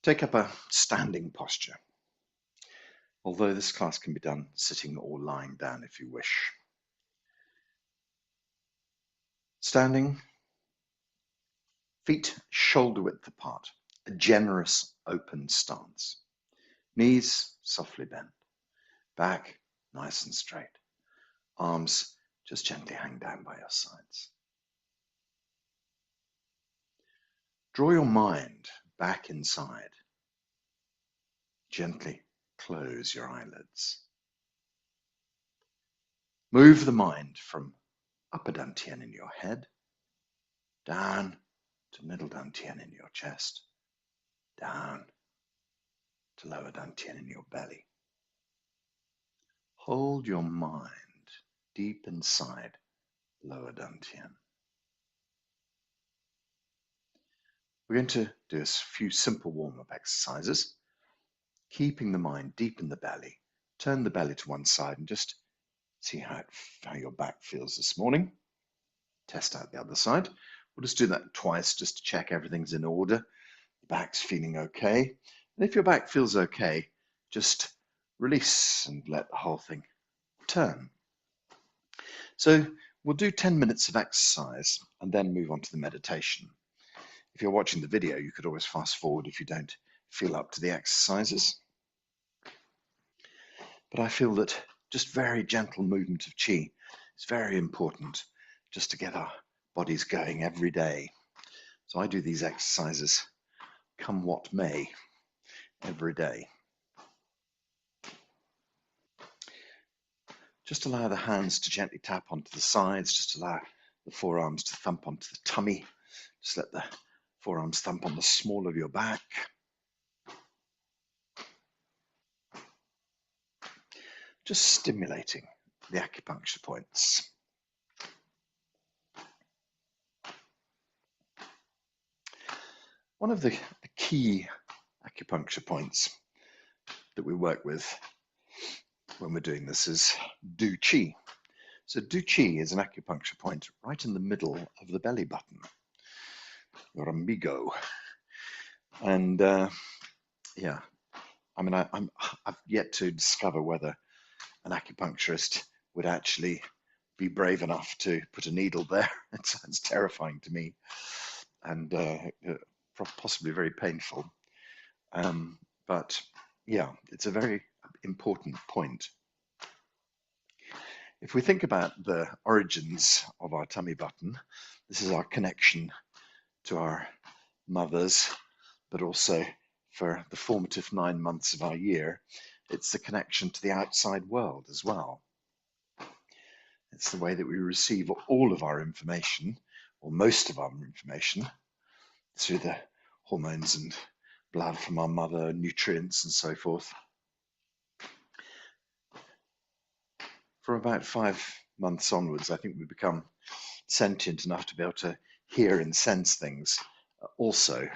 Take up a standing posture, although this class can be done sitting or lying down if you wish. Standing, feet shoulder width apart, a generous open stance. Knees softly bent, back nice and straight. Arms just gently hang down by your sides. Draw your mind back inside. Gently close your eyelids. Move the mind from upper dantian in your head, down to middle dantian in your chest, down to lower dantian in your belly. Hold your mind deep inside lower dantian. We're going to do a few simple warm-up exercises, keeping the mind deep in the belly. Turn the belly to one side and just see how your back feels this morning. Test out the other side. We'll just do that twice just to check everything's in order. The back's feeling okay. And if your back feels okay, just release and let the whole thing turn. So we'll do 10 minutes of exercise and then move on to the meditation. If you're watching the video, you could always fast forward if you don't feel up to the exercises. But I feel that just very gentle movement of qi is very important just to get our bodies going every day. So I do these exercises come what may every day. Just allow the hands to gently tap onto the sides. Just allow the forearms to thump onto the tummy. Just let the forearms thump on the small of your back. Just stimulating the acupuncture points. One of the key acupuncture points that we work with when we're doing this is Du Qi. So Du Qi is an acupuncture point right in the middle of the belly button, your umbigo. And yeah, I mean, I've yet to discover whether an acupuncturist would actually be brave enough to put a needle there. It sounds terrifying to me and possibly very painful. But yeah, it's a very important point. If we think about the origins of our tummy button, this is our connection to our mothers, but also for the formative 9 months of our year, it's the connection to the outside world as well. It's the way that we receive all of our information, or most of our information, through the hormones and blood from our mother, nutrients and so forth. From about 5 months onwards, I think we become sentient enough to be able to hear and sense things also,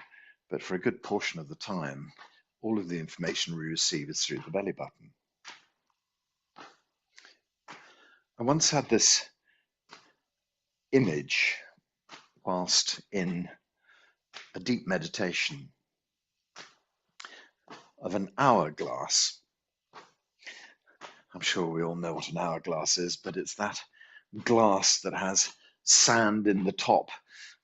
but for a good portion of the time, all of the information we receive is through the belly button. I once had this image whilst in a deep meditation of an hourglass. I'm sure we all know what an hourglass is, but it's that glass that has sand in the top,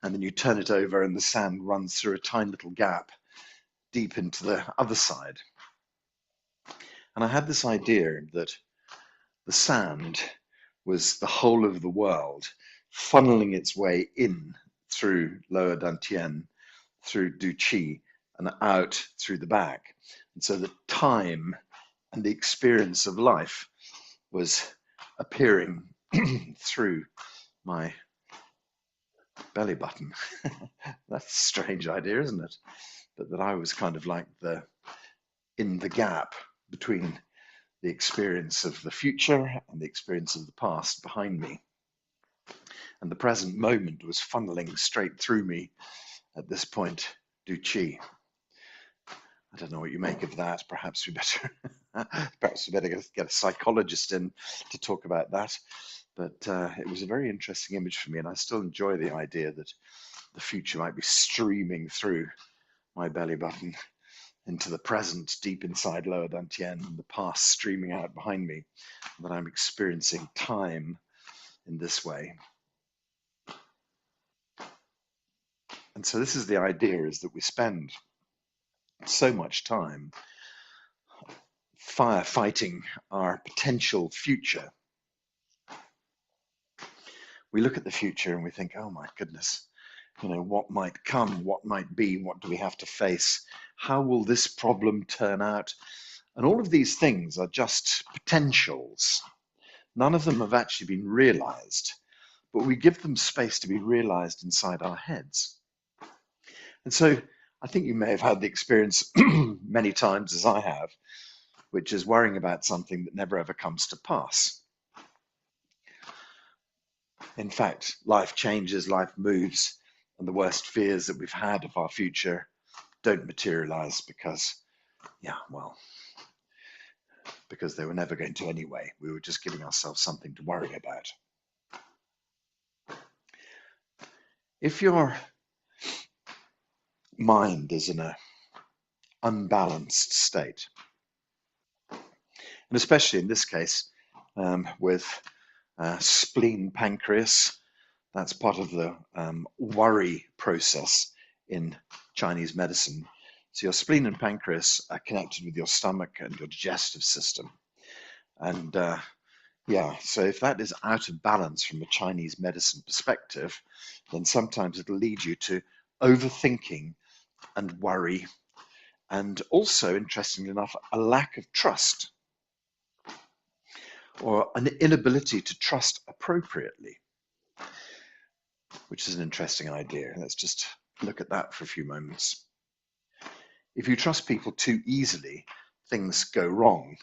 and then you turn it over and the sand runs through a tiny little gap deep into the other side. And I had this idea that the sand was the whole of the world funneling its way in through lower dantian, through Du Qi, and out through the back. And so the time and the experience of life was appearing through my belly button. That's a strange idea, isn't it? But that I was kind of like in the gap between the experience of the future and the experience of the past behind me. And the present moment was funneling straight through me at this point, Du Qi. I don't know what you make of that. Perhaps we better get a psychologist in to talk about that. But it was a very interesting image for me, and I still enjoy the idea that the future might be streaming through my belly button into the present, deep inside lower dantian, and the past streaming out behind me, that I'm experiencing time in this way. And so this is the idea, is that we spend so much time firefighting our potential future. We look at the future and we think, oh my goodness, what might come, what might be, what do we have to face? How will this problem turn out? And all of these things are just potentials. None of them have actually been realized, but we give them space to be realized inside our heads. And so I think you may have had the experience many times, as I have, which is worrying about something that never ever comes to pass. In fact, life changes, life moves, and the worst fears that we've had of our future don't materialize because they were never going to anyway. We were just giving ourselves something to worry about. If your mind is in an unbalanced state, and especially in this case with spleen pancreas, that's part of the worry process in Chinese medicine. So your spleen and pancreas are connected with your stomach and your digestive system. And so if that is out of balance from a Chinese medicine perspective, then sometimes it'll lead you to overthinking and worry, and also, interestingly enough, a lack of trust, or an inability to trust appropriately, which is an interesting idea. Let's just look at that for a few moments. If you trust people too easily, things go wrong.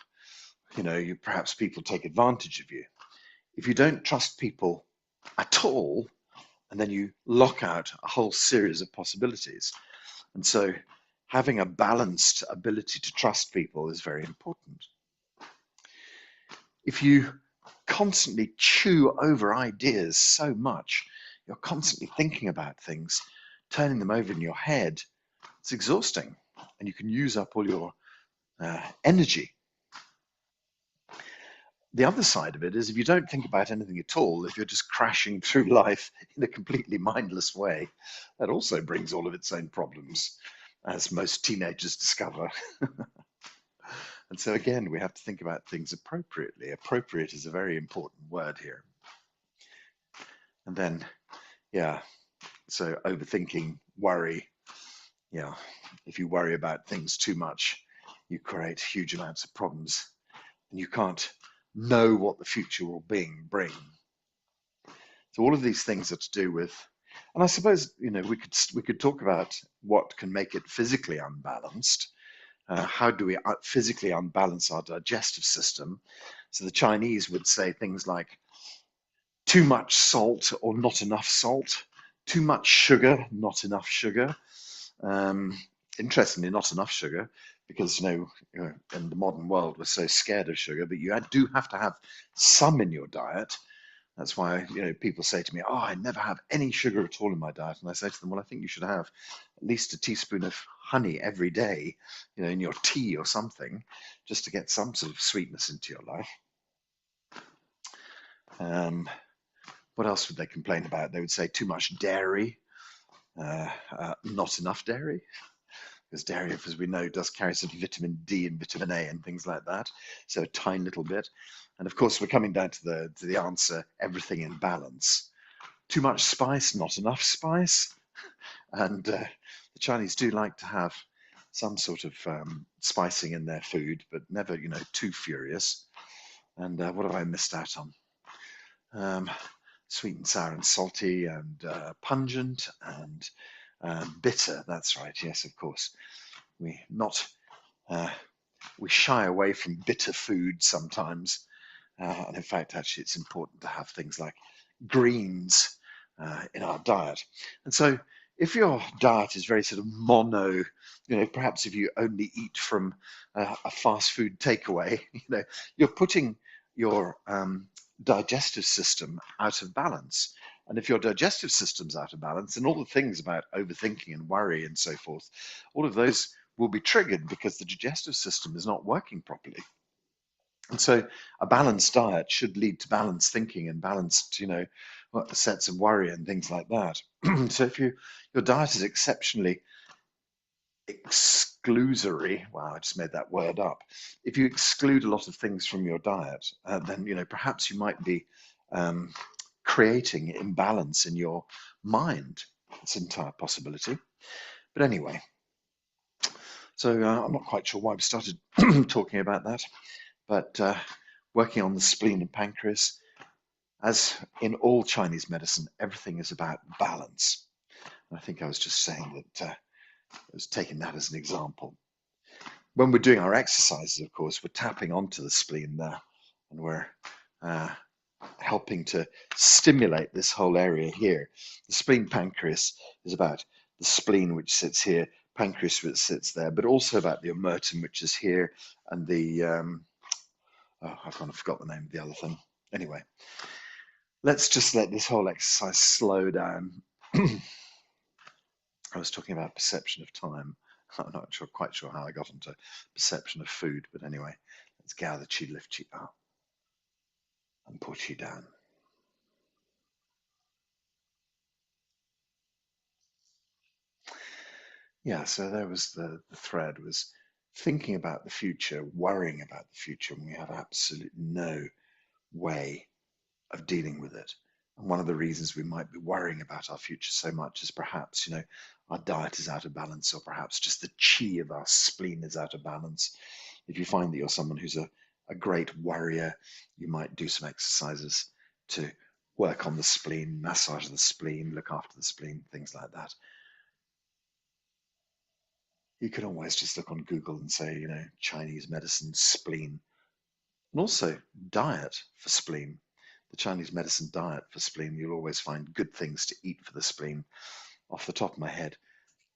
Perhaps people take advantage of you. If you don't trust people at all, and then you lock out a whole series of possibilities. And so having a balanced ability to trust people is very important. If you constantly chew over ideas so much, you're constantly thinking about things, turning them over in your head, it's exhausting, and you can use up all your energy. The other side of it is, if you don't think about anything at all, if you're just crashing through life in a completely mindless way, that also brings all of its own problems, as most teenagers discover. And so again, we have to think about things appropriately. Appropriate is a very important word here. And then, so overthinking, worry. If you worry about things too much, you create huge amounts of problems, and you can't know what the future will bring. So all of these things are to do with, and I suppose we could talk about what can make it physically unbalanced. How do we physically unbalance our digestive system? So the Chinese would say things like too much salt or not enough salt, too much sugar, not enough sugar. Interestingly, not enough sugar, because in the modern world we're so scared of sugar, but you do have to have some in your diet. That's why people say to me, oh, I never have any sugar at all in my diet. And I say to them, well, I think you should have at least a teaspoon of honey every day, in your tea or something, just to get some sort of sweetness into your life. What else would they complain about? They would say too much dairy, not enough dairy, because dairy, as we know, does carry some vitamin D and vitamin A and things like that. So a tiny little bit. And of course, we're coming down to the answer, everything in balance. Too much spice, not enough spice. And the Chinese do like to have some sort of spicing in their food, but never, too furious. And what have I missed out on? Sweet and sour and salty and pungent and bitter. That's right. Yes, of course. We shy away from bitter food sometimes. And in fact, actually, it's important to have things like greens in our diet. And so if your diet is very sort of mono, perhaps if you only eat from a fast food takeaway, you're putting your digestive system out of balance. And if your digestive system's out of balance, then all the things about overthinking and worry and so forth, all of those will be triggered because the digestive system is not working properly. And so a balanced diet should lead to balanced thinking and balanced, sets of worry and things like that. So if your diet is exceptionally exclusory, wow, I just made that word up. If you exclude a lot of things from your diet, then perhaps you might be creating imbalance in your mind. It's an entire possibility. But anyway, so I'm not quite sure why we started talking about that, but working on the spleen and pancreas, as in all Chinese medicine, everything is about balance. And I think I was just saying that I was taking that as an example. When we're doing our exercises, of course, we're tapping onto the spleen there, and we're helping to stimulate this whole area here. The spleen pancreas is about the spleen, which sits here, pancreas, which sits there, but also about the omertum, which is here, and the, I've kind of forgot the name of the other thing. Anyway, let's just let this whole exercise slow down. I was talking about perception of time. I'm not quite sure how I got into perception of food, but anyway, let's gather chi, lift chi up, and pull chi down. Yeah, so there was the thread, was thinking about the future, worrying about the future, when we have absolutely no way of dealing with it. And one of the reasons we might be worrying about our future so much is perhaps, our diet is out of balance, or perhaps just the chi of our spleen is out of balance. If you find that you're someone who's a great worrier, you might do some exercises to work on the spleen, massage the spleen, look after the spleen, things like that. You can always just look on Google and say, Chinese medicine, spleen, and also diet for spleen. The Chinese medicine diet for spleen, you'll always find good things to eat for the spleen. Off the top of my head,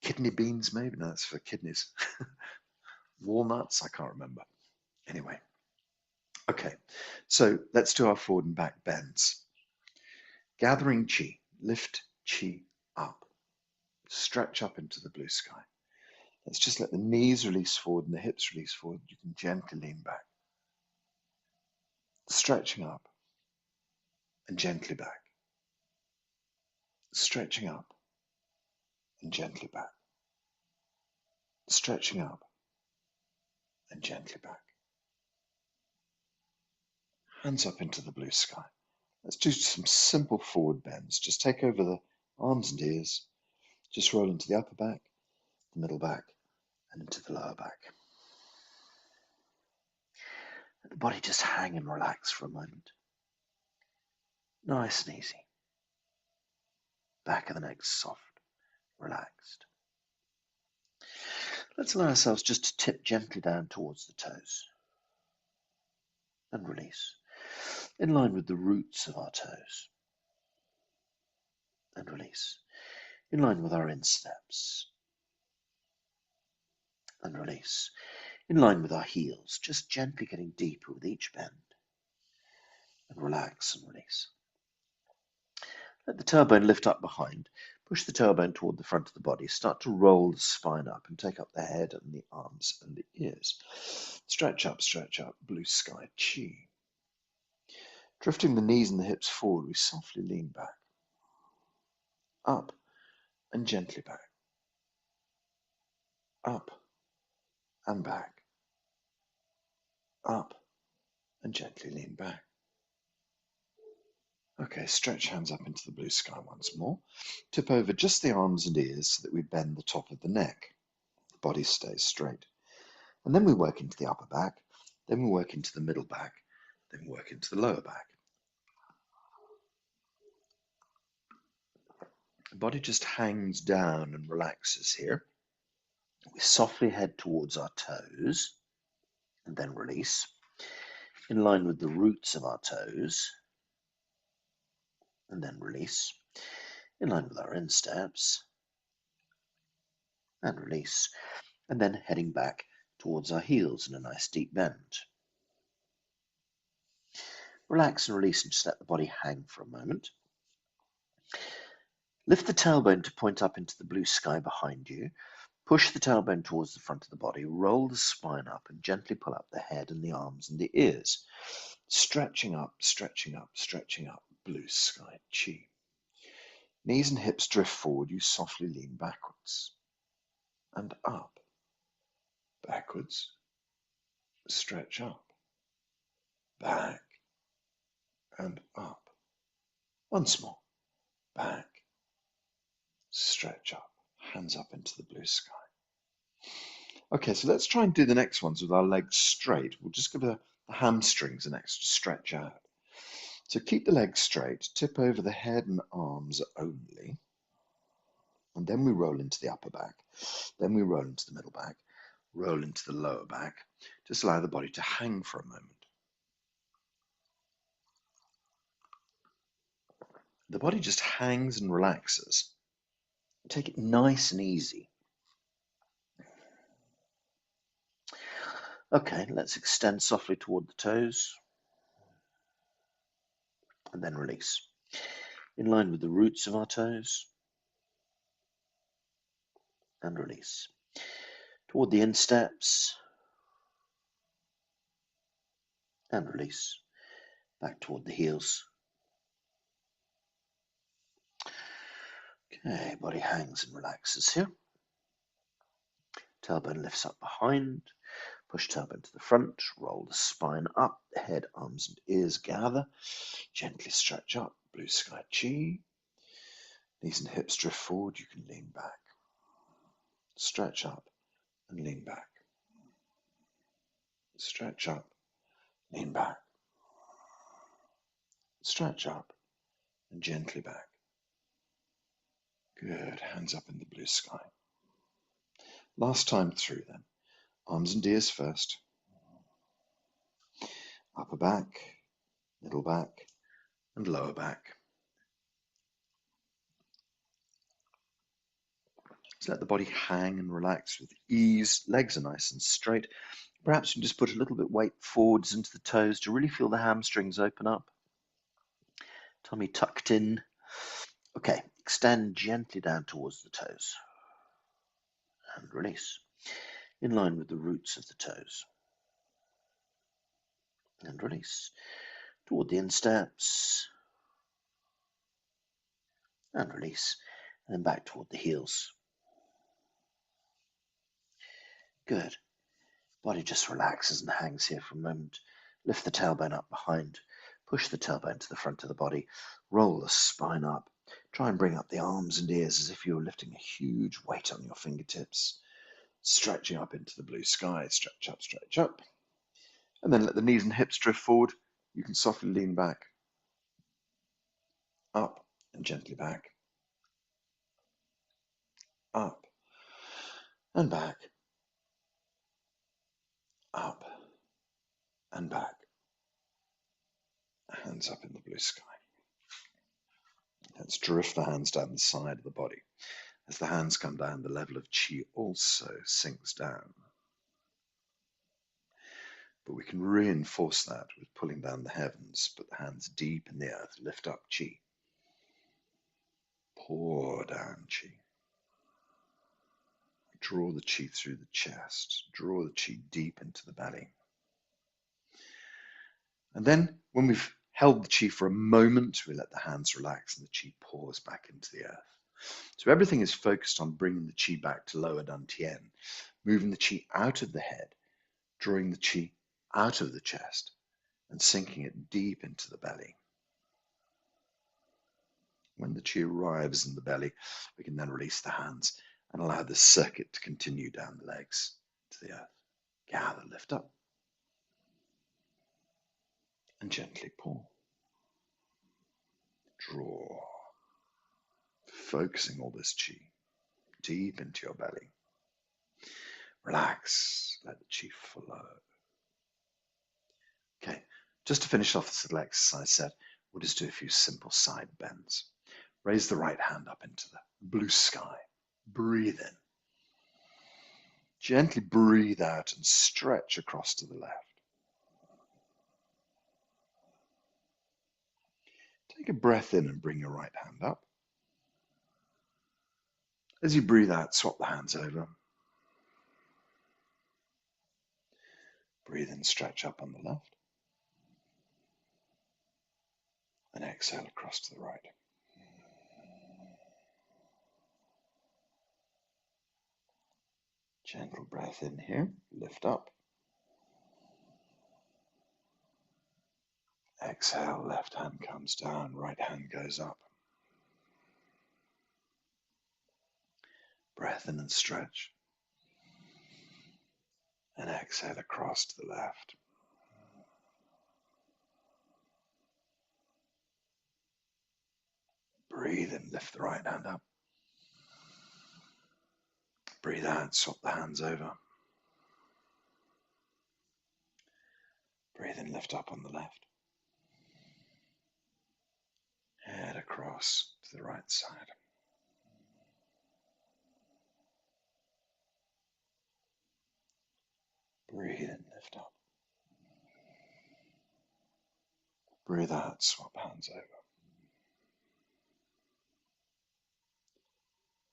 kidney beans, maybe? No, that's for kidneys. Walnuts, I can't remember. Anyway, okay, so let's do our forward and back bends. Gathering chi, lift chi up, stretch up into the blue sky. Let's just let the knees release forward and the hips release forward. You can gently lean back. Stretching up and gently back. Stretching up and gently back. Stretching up and gently back. Hands up into the blue sky. Let's do some simple forward bends. Just take over the arms and ears. Just roll into the upper back, the middle back, and into the lower back. Let the body just hang and relax for a moment. Nice and easy. Back of the neck soft, relaxed. Let's allow ourselves just to tip gently down towards the toes and release, in line with the roots of our toes, and release, in line with our insteps, and release, in line with our heels, just gently getting deeper with each bend, and relax and release. Let the tailbone lift up behind. Push the tailbone toward the front of the body. Start to roll the spine up and take up the head and the arms and the ears. Stretch up, blue sky, chi. Drifting the knees and the hips forward, we softly lean back. Up and gently back. Up and back. Up and gently lean back. Okay, stretch hands up into the blue sky once more. Tip over just the arms and ears so that we bend the top of the neck. The body stays straight. And then we work into the upper back, then we work into the middle back, then we work into the lower back. The body just hangs down and relaxes here. We softly head towards our toes and then release, in line with the roots of our toes, and then release, in line with our insteps, and release, and then heading back towards our heels in a nice deep bend. Relax and release and just let the body hang for a moment. Lift the tailbone to point up into the blue sky behind you. Push the tailbone towards the front of the body, roll the spine up, and gently pull up the head and the arms and the ears. Stretching up, stretching up, stretching up, blue sky chi. Knees and hips drift forward, you softly lean backwards. And up, backwards, stretch up, back, and up. Once more, back, stretch up, hands up into the blue sky. Okay, so let's try and do the next ones with our legs straight. We'll just give the hamstrings an extra stretch out. So keep the legs straight, tip over the head and arms only, and then we roll into the upper back, then we roll into the middle back, roll into the lower back. Just allow the body to hang for a moment. The body just hangs and relaxes. Take it nice and easy. Okay, let's extend softly toward the toes and then release. In line with the roots of our toes and release. Toward the insteps and release. Back toward the heels. Okay, body hangs and relaxes here. Tailbone lifts up behind. Push tailbone to the front, roll the spine up, head, arms and ears gather. Gently stretch up, blue sky chi. Knees and hips drift forward, you can lean back. Stretch up and lean back. Stretch up, lean back. Stretch up and gently back. Good, hands up in the blue sky. Last time through then. Arms and ears first. Upper back, middle back, and lower back. So let the body hang and relax with ease. Legs are nice and straight. Perhaps you can just put a little bit weight forwards into the toes to really feel the hamstrings open up. Tummy tucked in. Okay, extend gently down towards the toes. And release. In line with the roots of the toes. And release. Toward the insteps. And release. And then back toward the heels. Good. Body just relaxes and hangs here for a moment. Lift the tailbone up behind. Push the tailbone to the front of the body. Roll the spine up. Try and bring up the arms and ears as if you were lifting a huge weight on your fingertips. Stretching up into the blue sky. Stretch up, stretch up. And then let the knees and hips drift forward. You can softly lean back. Up and gently back. Up and back. Up and back. Hands up in the blue sky. Let's drift the hands down the side of the body. As the hands come down, the level of chi also sinks down. But we can reinforce that with pulling down the heavens, put the hands deep in the earth, lift up chi. Pour down chi. Draw the chi through the chest. Draw the chi deep into the belly. And then when we've held the chi for a moment, we let the hands relax and the chi pours back into the earth. So everything is focused on bringing the chi back to lower dantian, moving the chi out of the head, drawing the chi out of the chest, and sinking it deep into the belly. When the chi arrives in the belly, we can then release the hands and allow the circuit to continue down the legs to the earth. Gather, lift up, and gently pull. Draw, focusing all this chi deep into your belly. Relax, let the chi flow. Okay, just to finish off this little exercise set, we'll just do a few simple side bends. Raise the right hand up into the blue sky. Breathe in. Gently breathe out and stretch across to the left. Take a breath in and bring your right hand up. As you breathe out, swap the hands over. Breathe in, stretch up on the left. And exhale across to the right. Gentle breath in here, lift up. Exhale, left hand comes down, right hand goes up. Breath in and stretch. And exhale across to the left. Breathe in, lift the right hand up. Breathe out, swap the hands over. Breathe in, lift up on the left. Head across to the right side. Breathe in, lift up. Breathe out, swap hands over.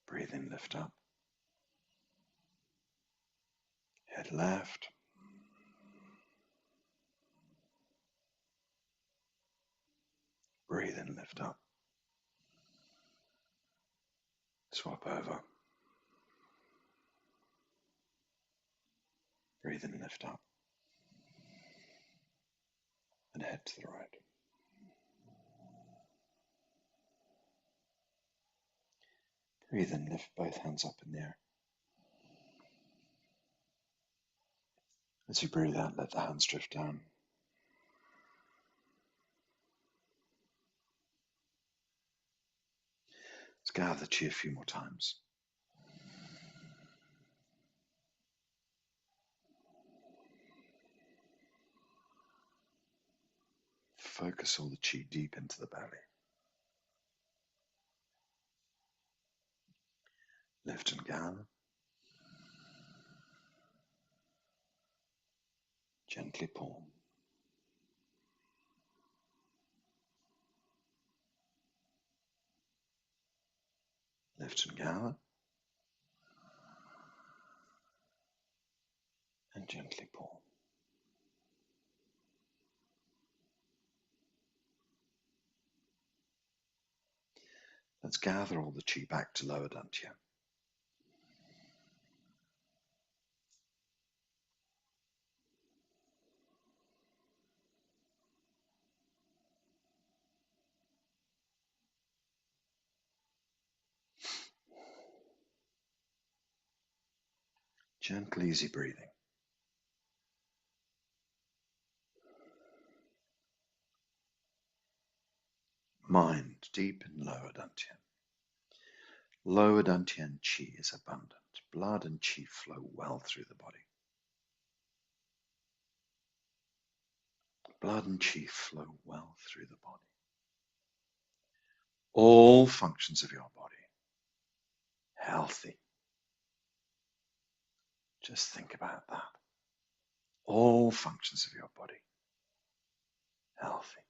Breathe in, lift up. Head left. Breathe in, lift up. Swap over. Breathe in, lift up. And head to the right. Breathe in, lift both hands up in the air. As you breathe out, let the hands drift down. Let's gather the chi a few more times. Focus all the chi deep into the belly. Lift and gather. Gently pull. Lift and gather. And gently pull. Let's gather all the chi back to lower dantian. Gentle, easy breathing. Mind deep in lower dantian. Lower dantian chi is abundant. Blood and chi flow well through the body. Blood and chi flow well through the body. All functions of your body healthy. Just think about that. All functions of your body healthy.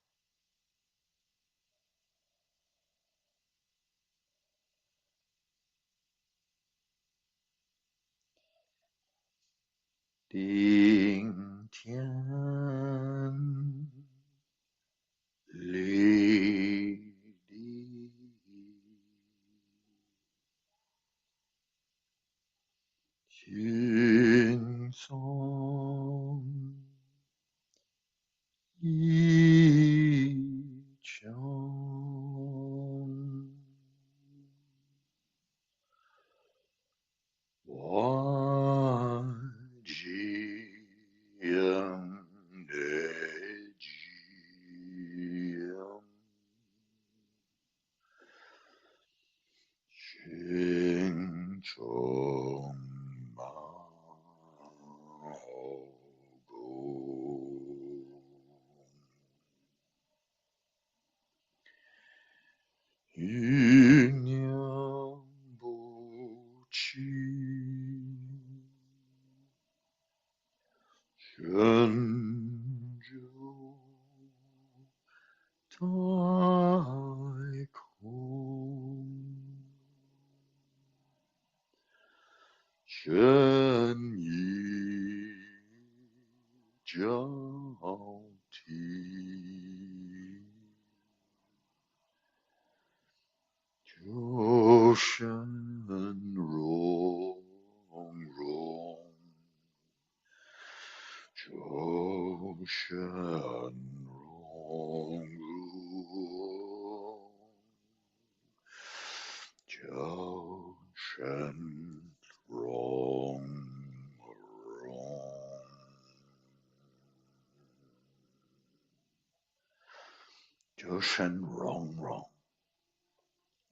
Ding Tian Li Di Jing Song Yi Chong Wa Ji Yang De Ji Ching Chong Ma Ho Go Yin Yang Bo Chi Shen Zhou Tai Kong Shen Yi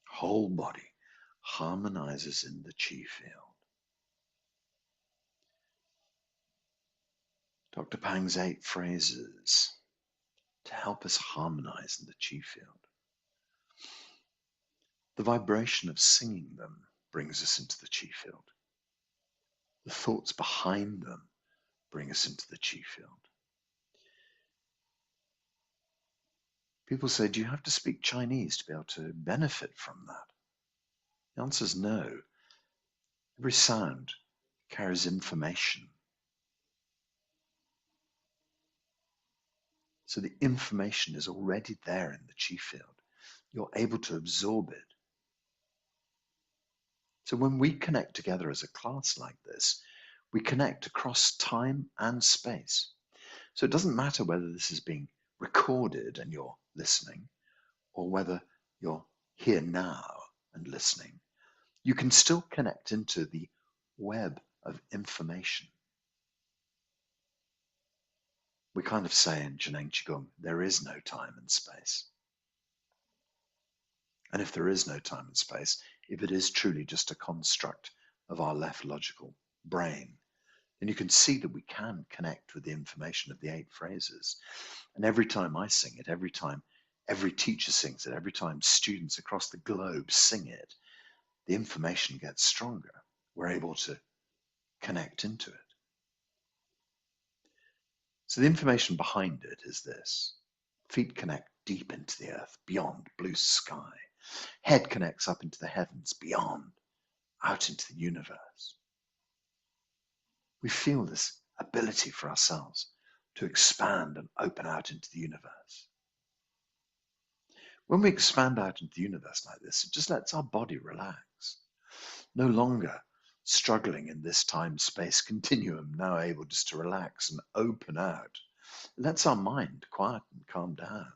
Whole body harmonizes in the chi field. Dr. Pang's 8 phrases to help us harmonize in the chi field. The vibration of singing them brings us into the chi field. The thoughts behind them bring us into the chi field. People say, do you have to speak Chinese to be able to benefit from that? The answer is no. Every sound carries information. So the information is already there in the chi field. You're able to absorb it. So when we connect together as a class like this, we connect across time and space. So it doesn't matter whether this is being recorded and you're listening, or whether you're here now and listening. You can still connect into the web of information. We kind of say in 𝐸𝐸 Qigong, there is no time and space. And if there is no time and space, if it is truly just a construct of our left logical brain, then you can see that we can connect with the information of the 8 phrases. And every time I sing it, every time every teacher sings it, every time students across the globe sing it, the information gets stronger. We're able to connect into it. So the information behind it is this. Feet connect deep into the earth, beyond blue sky. Head connects up into the heavens, beyond, out into the universe. We feel this ability for ourselves to expand and open out into the universe. When we expand out into the universe like this, it just lets our body relax. No longer struggling in this time-space continuum, now able just to relax and open out. It lets our mind quiet and calm down.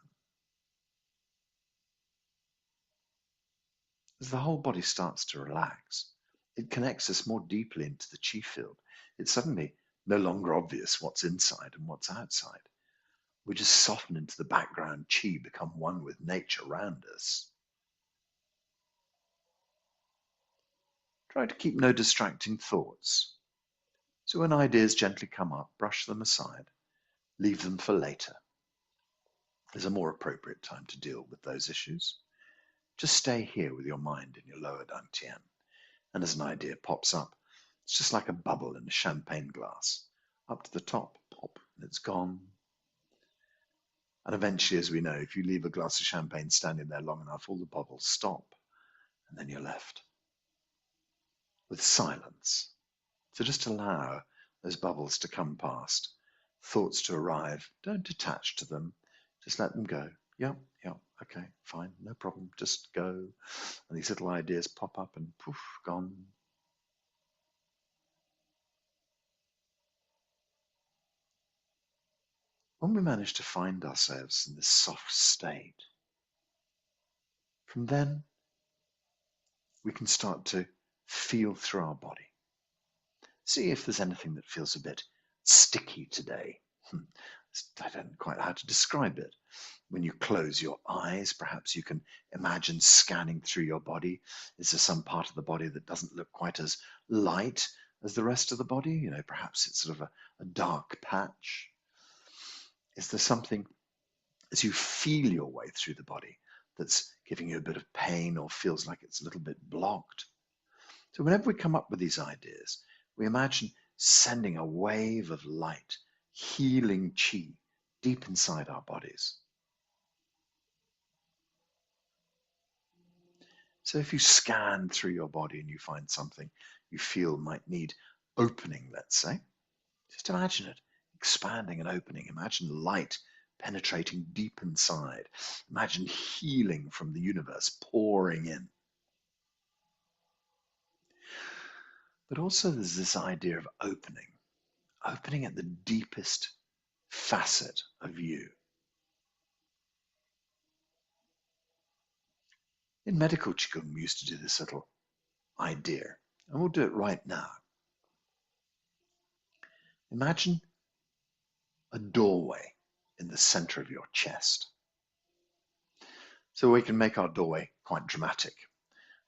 As the whole body starts to relax, it connects us more deeply into the chi field. It's suddenly no longer obvious what's inside and what's outside. We just soften into the background chi, become one with nature around us. Try to keep no distracting thoughts. So when ideas gently come up, brush them aside, leave them for later. There's a more appropriate time to deal with those issues. Just stay here with your mind in your lower dantian. And as an idea pops up, it's just like a bubble in a champagne glass. Up to the top, pop, and it's gone. And eventually, as we know, if you leave a glass of champagne standing there long enough, all the bubbles stop, and then you're left with silence. So just allow those bubbles to come past, thoughts to arrive. Don't attach to them. Just let them go. Yeah, okay, fine, no problem. Just go. And these little ideas pop up and poof, gone. When we manage to find ourselves in this soft state, from then we can start to feel through our body. See if there's anything that feels a bit sticky today. I don't quite know how to describe it. When you close your eyes, perhaps you can imagine scanning through your body. Is there some part of the body that doesn't look quite as light as the rest of the body? You know, perhaps it's sort of a dark patch. Is there something, as you feel your way through the body, that's giving you a bit of pain or feels like it's a little bit blocked? So whenever we come up with these ideas, we imagine sending a wave of light, healing chi deep inside our bodies. So if you scan through your body and you find something you feel might need opening, let's say, just imagine it. expanding and opening. Imagine light penetrating deep inside. Imagine healing from the universe pouring in. But also there's this idea of opening at the deepest facet of you. In Medical Qigong, we used to do this little idea, and we'll do it right now. Imagine a doorway in the center of your chest. So we can make our doorway quite dramatic.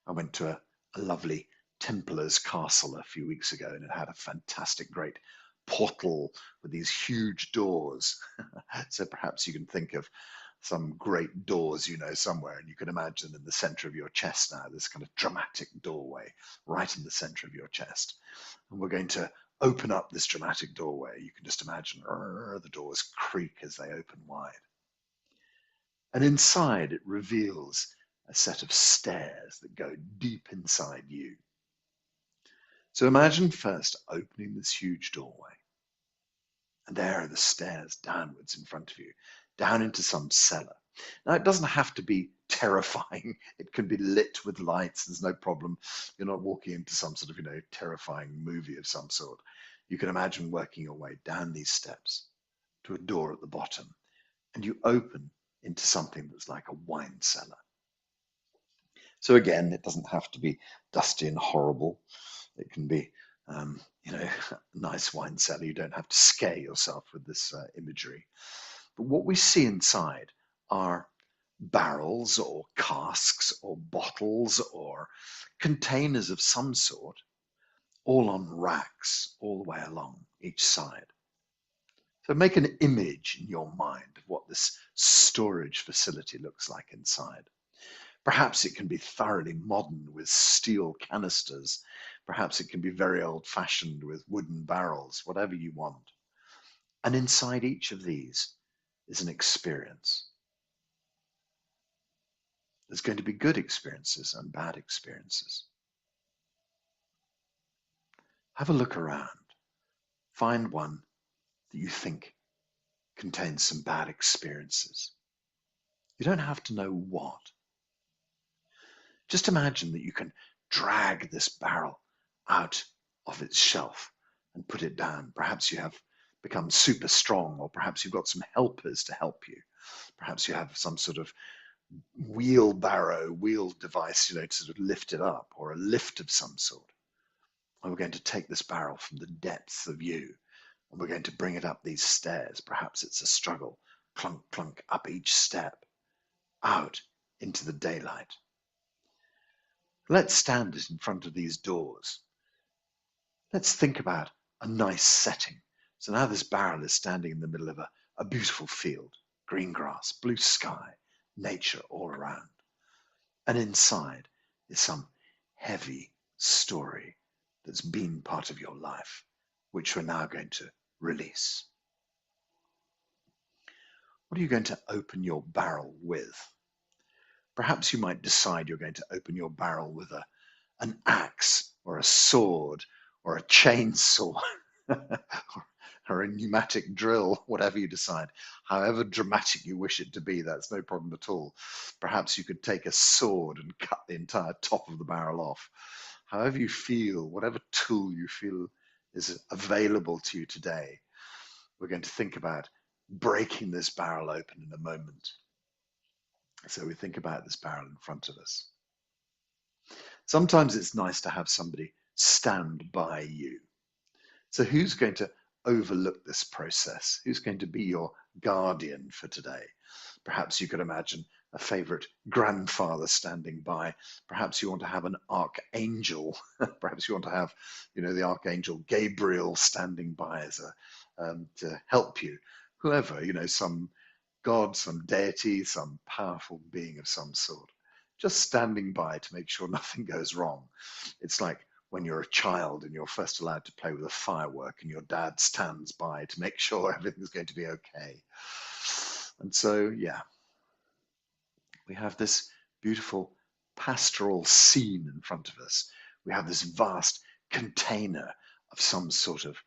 I went to a lovely Templar's castle a few weeks ago, and it had a fantastic, great portal with these huge doors. So perhaps you can think of some great doors, you know, somewhere, and you can imagine in the center of your chest now, this kind of dramatic doorway right in the center of your chest. And we're going to open up this dramatic doorway. You can just imagine the doors creak as they open wide. And inside it reveals a set of stairs that go deep inside you. So imagine first opening this huge doorway. And there are the stairs downwards in front of you, down into some cellar. Now, it doesn't have to be terrifying. It can be lit with lights. There's no problem. You're not walking into some sort of, terrifying movie of some sort. You can imagine working your way down these steps to a door at the bottom, and you open into something that's like a wine cellar. So again, it doesn't have to be dusty and horrible. It can be, a nice wine cellar. You don't have to scare yourself with this imagery. But what we see inside are barrels or casks or bottles or containers of some sort, all on racks all the way along each side. So make an image in your mind of what this storage facility looks like inside. Perhaps it can be thoroughly modern with steel canisters. Perhaps it can be very old-fashioned with wooden barrels, whatever you want. And inside each of these is an experience. There's going to be good experiences and bad experiences. Have a look around. Find one that you think contains some bad experiences. You don't have to know what. Just imagine that you can drag this barrel out of its shelf and put it down. Perhaps you have become super strong, or perhaps you've got some helpers to help you. Perhaps you have some sort of wheel device, to sort of lift it up, or a lift of some sort. And we're going to take this barrel from the depths of you, and we're going to bring it up these stairs. Perhaps it's a struggle, clunk, clunk, up each step, out into the daylight. Let's stand it in front of these doors. Let's think about a nice setting. So now this barrel is standing in the middle of a beautiful field, green grass, blue sky, nature all around. And inside is some heavy story that's been part of your life, which we're now going to release. What are you going to open your barrel with? Perhaps you might decide you're going to open your barrel with an axe or a sword or a chainsaw or a pneumatic drill, whatever you decide. However dramatic you wish it to be, that's no problem at all. Perhaps you could take a sword and cut the entire top of the barrel off. However you feel, whatever tool you feel is available to you today, we're going to think about breaking this barrel open in a moment. So we think about this barrel in front of us. Sometimes it's nice to have somebody stand by you. So who's going to overlook this process? Who's going to be your guardian for today? Perhaps you could imagine a favorite grandfather standing by. Perhaps you want to have an archangel. Perhaps you want to have, the archangel Gabriel standing by as to help you. Whoever, some God, some deity, some powerful being of some sort, just standing by to make sure nothing goes wrong. It's like when you're a child and you're first allowed to play with a firework and your dad stands by to make sure everything's going to be okay. And so, we have this beautiful pastoral scene in front of us. We have this vast container of some sort of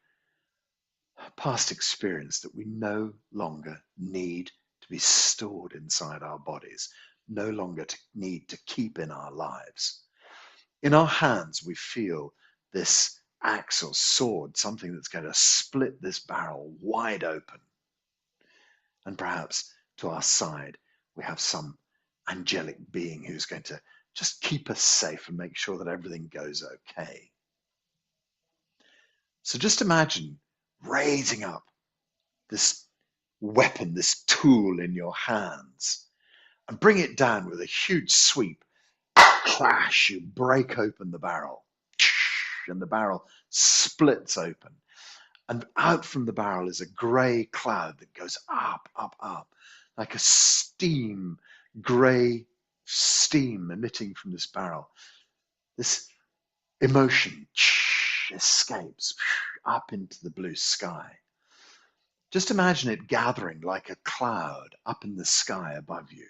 past experience that we no longer need to be stored inside our bodies, no longer need to keep in our lives. In our hands, we feel this axe or sword, something that's going to split this barrel wide open. And perhaps to our side, we have some angelic being who's going to just keep us safe and make sure that everything goes okay. So just imagine raising up this weapon, this tool in your hands, and bring it down with a huge sweep. Clash, you break open the barrel, and the barrel splits open. And out from the barrel is a grey cloud that goes up, up, up, like a steam, grey steam emitting from this barrel. This emotion escapes up into the blue sky. Just imagine it gathering like a cloud up in the sky above you.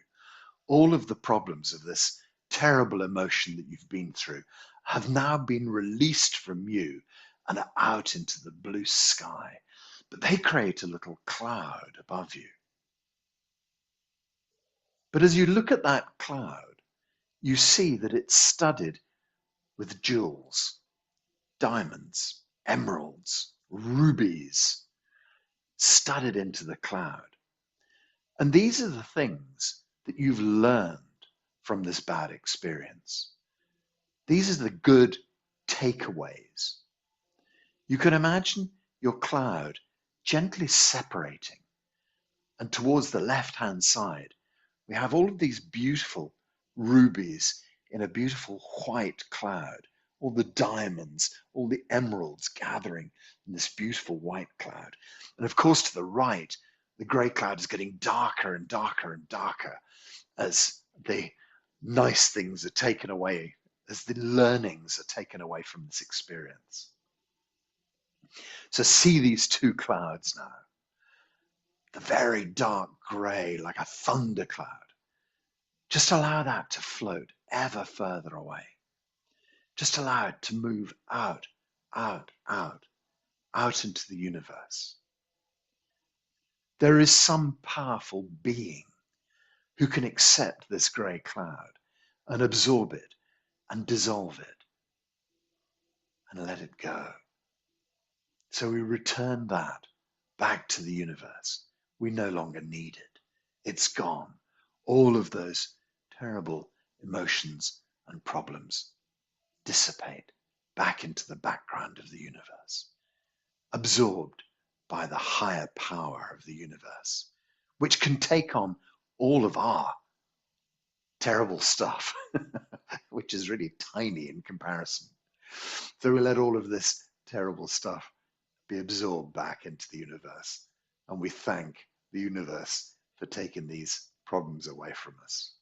All of the problems of this terrible emotion that you've been through have now been released from you and are out into the blue sky. But they create a little cloud above you. But as you look at that cloud, you see that it's studded with jewels, diamonds, emeralds, rubies, studded into the cloud. And these are the things that you've learned from this bad experience. These are the good takeaways. You can imagine your cloud gently separating, and towards the left-hand side, we have all of these beautiful rubies in a beautiful white cloud, all the diamonds, all the emeralds gathering in this beautiful white cloud. And of course, to the right, the grey cloud is getting darker and darker and darker as the nice things are taken away, as the learnings are taken away from this experience. So see these two clouds now. The very dark grey, like a thundercloud. Just allow that to float ever further away. Just allow it to move out, out, out, out into the universe. There is some powerful being who can accept this grey cloud and absorb it and dissolve it and let it go. So we return that back to the universe. We no longer need it. It's gone. All of those terrible emotions and problems dissipate back into the background of the universe, absorbed by the higher power of the universe, which can take on all of our terrible stuff, which is really tiny in comparison. So we let all of this terrible stuff be absorbed back into the universe, and we thank the universe for taking these problems away from us.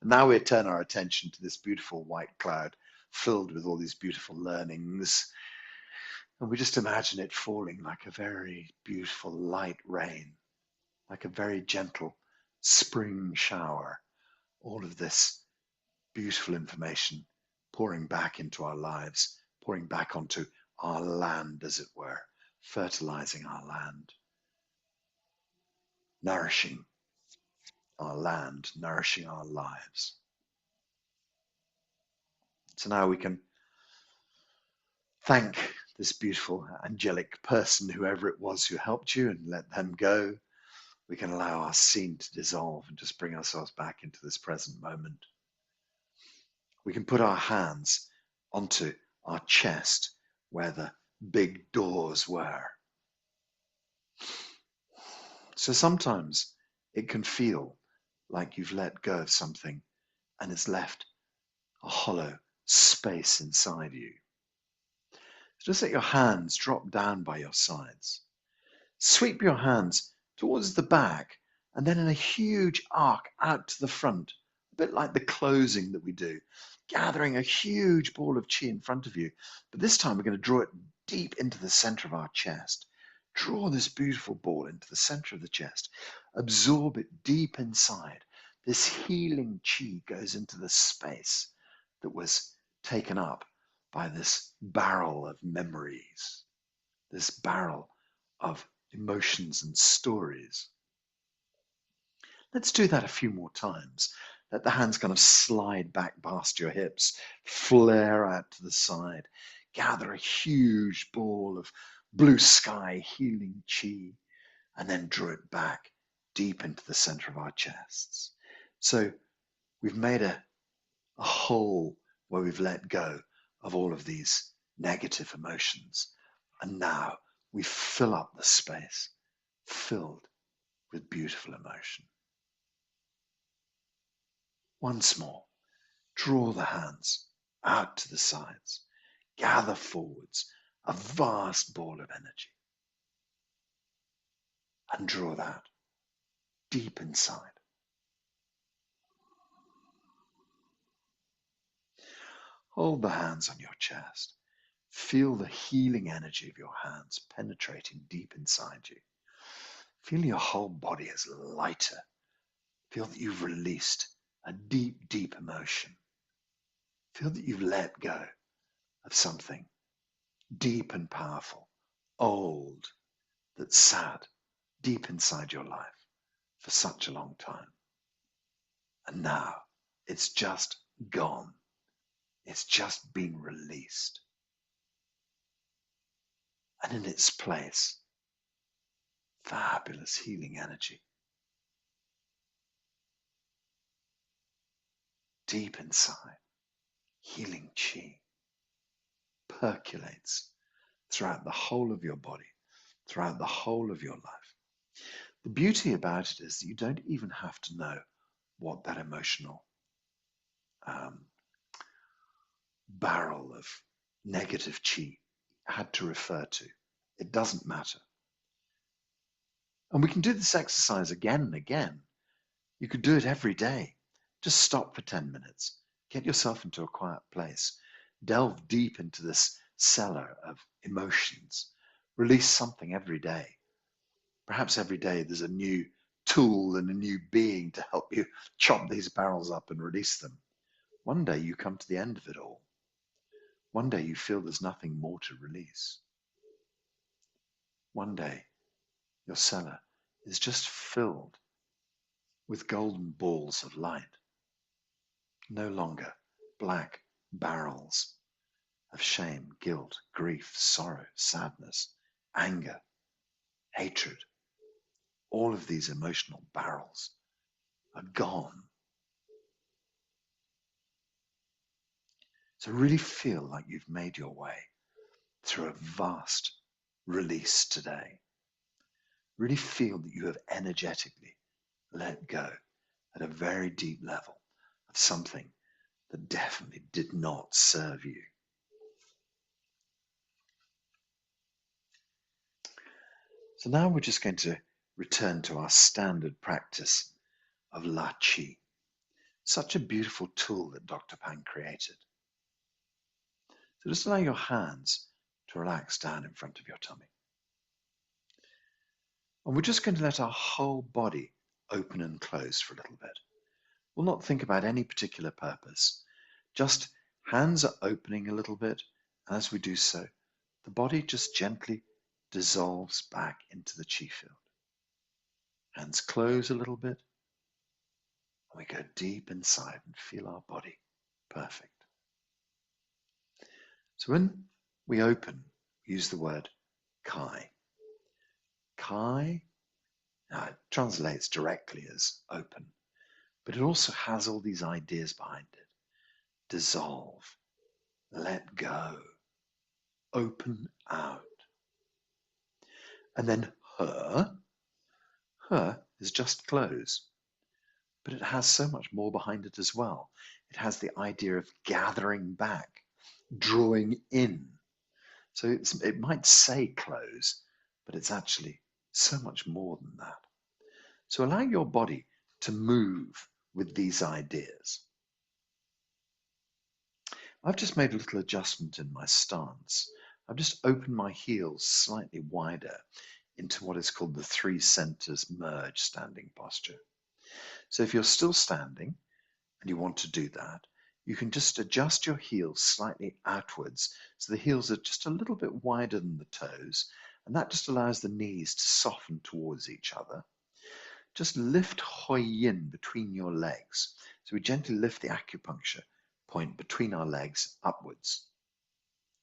And now we turn our attention to this beautiful white cloud filled with all these beautiful learnings, and we just imagine it falling like a very beautiful light rain, like a very gentle spring shower. All of this beautiful information pouring back into our lives, pouring back onto our land, as it were, fertilizing our land, nourishing our land, nourishing our lives. So now we can thank this beautiful angelic person, whoever it was who helped you, and let them go. We can allow our scene to dissolve and just bring ourselves back into this present moment. We can put our hands onto our chest where the big doors were. So sometimes it can feel like you've let go of something and it's left a hollow space inside you. So just let your hands drop down by your sides. Sweep your hands towards the back and then in a huge arc out to the front, a bit like the closing that we do, gathering a huge ball of chi in front of you. But this time we're going to draw it deep into the center of our chest. Draw this beautiful ball into the center of the chest. Absorb it deep inside. This healing chi goes into the space that was taken up by this barrel of memories, this barrel of emotions and stories. Let's do that a few more times. Let the hands kind of slide back past your hips, flare out to the side, gather a huge ball of blue sky healing chi, and then draw it back deep into the center of our chests. So we've made a hole where we've let go of all of these negative emotions. And now we fill up the space, filled with beautiful emotion. Once more, draw the hands out to the sides, gather forwards a vast ball of energy, and draw that deep inside. Hold the hands on your chest. Feel the healing energy of your hands penetrating deep inside you. Feel your whole body as lighter. Feel that you've released a deep, deep emotion. Feel that you've let go of something deep and powerful, old, that sat deep inside your life for such a long time. And now it's just gone. It's just been released. And in its place, fabulous healing energy. Deep inside, healing chi percolates throughout the whole of your body, throughout the whole of your life. The beauty about it is that you don't even have to know what that emotional barrel of negative chi had to refer to. It doesn't matter. And we can do this exercise again and again. You could do it every day. Just stop for 10 minutes. Get yourself into a quiet place. Delve deep into this cellar of emotions. Release something every day. Perhaps every day there's a new tool and a new being to help you chop these barrels up and release them. One day you come to the end of it all. One day you feel there's nothing more to release. One day your cellar is just filled with golden balls of light. No longer black barrels of shame, guilt, grief, sorrow, sadness, anger, hatred. All of these emotional barrels are gone. So really feel like you've made your way through a vast release today. Really feel that you have energetically let go at a very deep level of something that definitely did not serve you. So now we're just going to return to our standard practice of La Chi, such a beautiful tool that Dr. Pan created. So just allow your hands to relax down in front of your tummy. And we're just going to let our whole body open and close for a little bit. We'll not think about any particular purpose. Just hands are opening a little bit. And as we do so, the body just gently dissolves back into the chi field. Hands close a little bit. And we go deep inside and feel our body. Perfect. So when we open, use the word Kai. Kai it translates directly as open, but it also has all these ideas behind it. Dissolve, let go, open out. And then her is just close, but it has so much more behind it as well. It has the idea of gathering back, drawing in. So it might say close, but it's actually so much more than that. So allow your body to move with these ideas. I've just made a little adjustment in my stance. I've just opened my heels slightly wider into what is called the three centers merge standing posture. So if you're still standing and you want to do that, you can just adjust your heels slightly outwards so the heels are just a little bit wider than the toes, And that just allows the knees to soften towards each other. Just lift Hoi Yin between your legs. So we gently lift the acupuncture point between our legs upwards,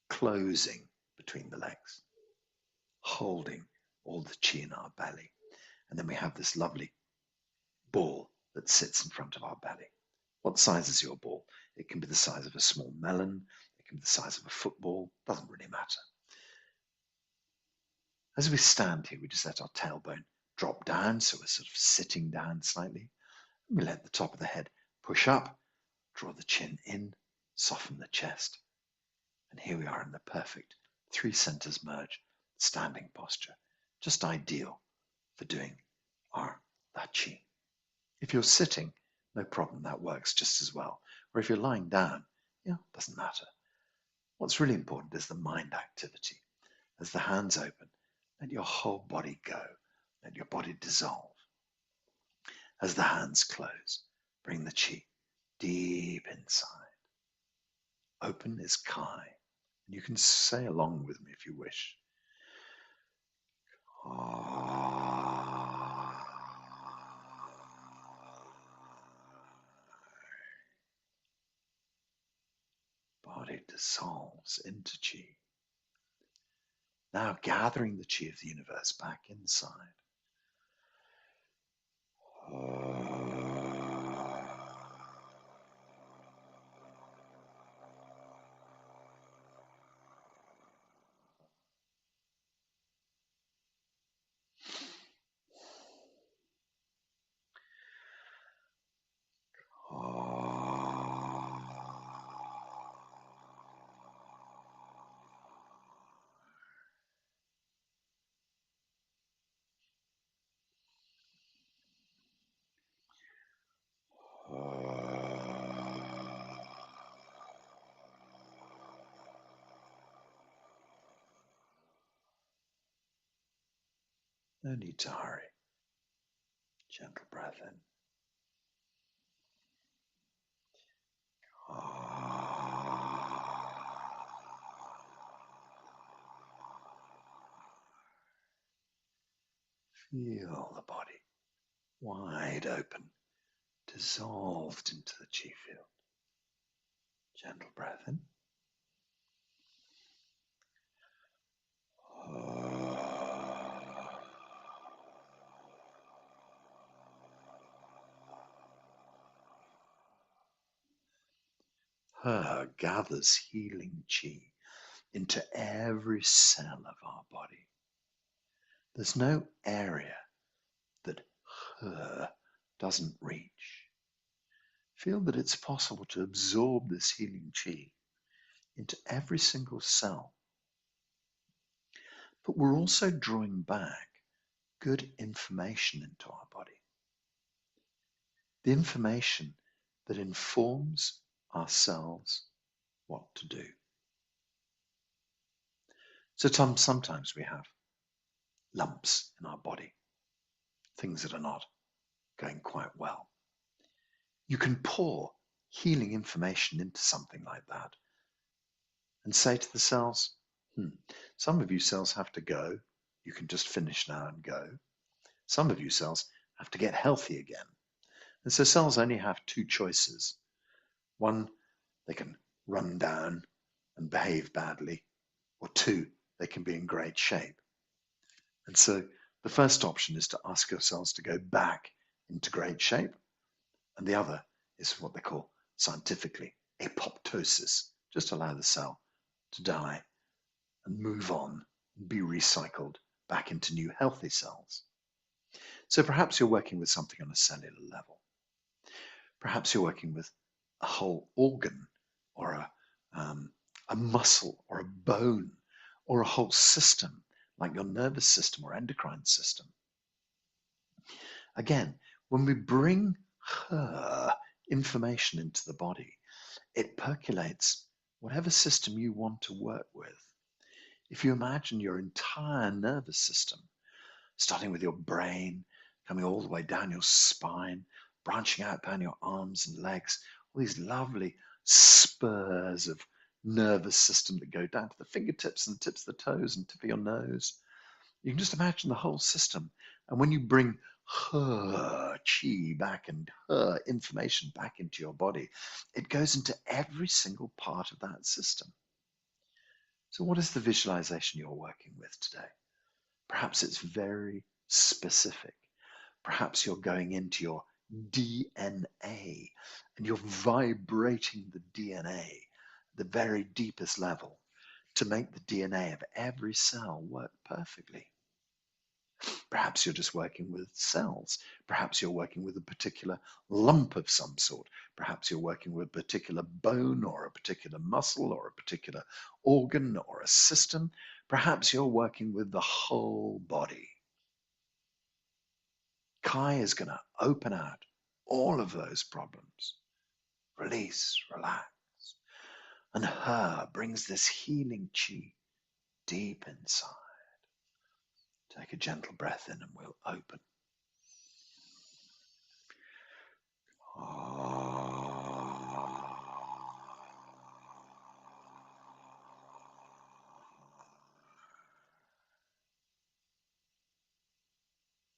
closing between the legs, holding all the chi in our belly. And then we have this lovely ball that sits in front of our belly. What size is your ball? It can be the size of a small melon. It can be the size of a football. Doesn't really matter. As we stand here, we just let our tailbone drop down, so we're sort of sitting down slightly. We let the top of the head push up, draw the chin in, soften the chest. And here we are in the perfect 3 centers merge standing posture. Just ideal for doing our Tai Chi. If you're sitting, no problem, that works just as well. Or if you're lying down, doesn't matter. What's really important is the mind activity. As the hands open, let your whole body go. Let your body dissolve. As the hands close, bring the chi deep inside. Open is Kai. And you can say along with me if you wish. Body dissolves into chi. Now gathering the chi of the universe back inside. No need to hurry. Gentle breath in. Feel the body wide open, dissolved into the chi field. Gentle breath in. Her gathers healing chi into every cell of our body. There's no area that her doesn't reach. Feel that it's possible to absorb this healing chi into every single cell. But we're also drawing back good information into our body. The information that informs our cells what to do. So sometimes we have lumps in our body, things that are not going quite well. You can pour healing information into something like that and say to the cells, some of you cells have to go. You can just finish now and go. Some of you cells have to get healthy again. And so cells only have 2 choices. One, they can run down and behave badly, or 2, they can be in great shape. And so the first option is to ask your cells to go back into great shape. And the other is what they call scientifically apoptosis. Just allow the cell to die and move on and be recycled back into new healthy cells. So perhaps you're working with something on a cellular level. Perhaps you're working with a whole organ or a muscle or a bone or a whole system like your nervous system or endocrine system. Again, when we bring her information into the body, it percolates whatever system you want to work with. If you imagine your entire nervous system, starting with your brain, coming all the way down your spine, branching out down your arms and legs, all these lovely spurs of nervous system that go down to the fingertips and the tips of the toes and tip of your nose, You can just imagine the whole system. And when you bring her chi back and her information back into your body, it goes into every single part of that system. So what is the visualization you're working with today? Perhaps it's very specific. Perhaps you're going into your DNA and you're vibrating the DNA, the very deepest level, to make the DNA of every cell work perfectly. Perhaps you're just working with cells. Perhaps you're working with a particular lump of some sort. Perhaps you're working with a particular bone or a particular muscle or a particular organ or a system. Perhaps you're working with the whole body. Kai is going to open out all of those problems. Release, relax. And her brings this healing chi deep inside. Take a gentle breath in and we'll open.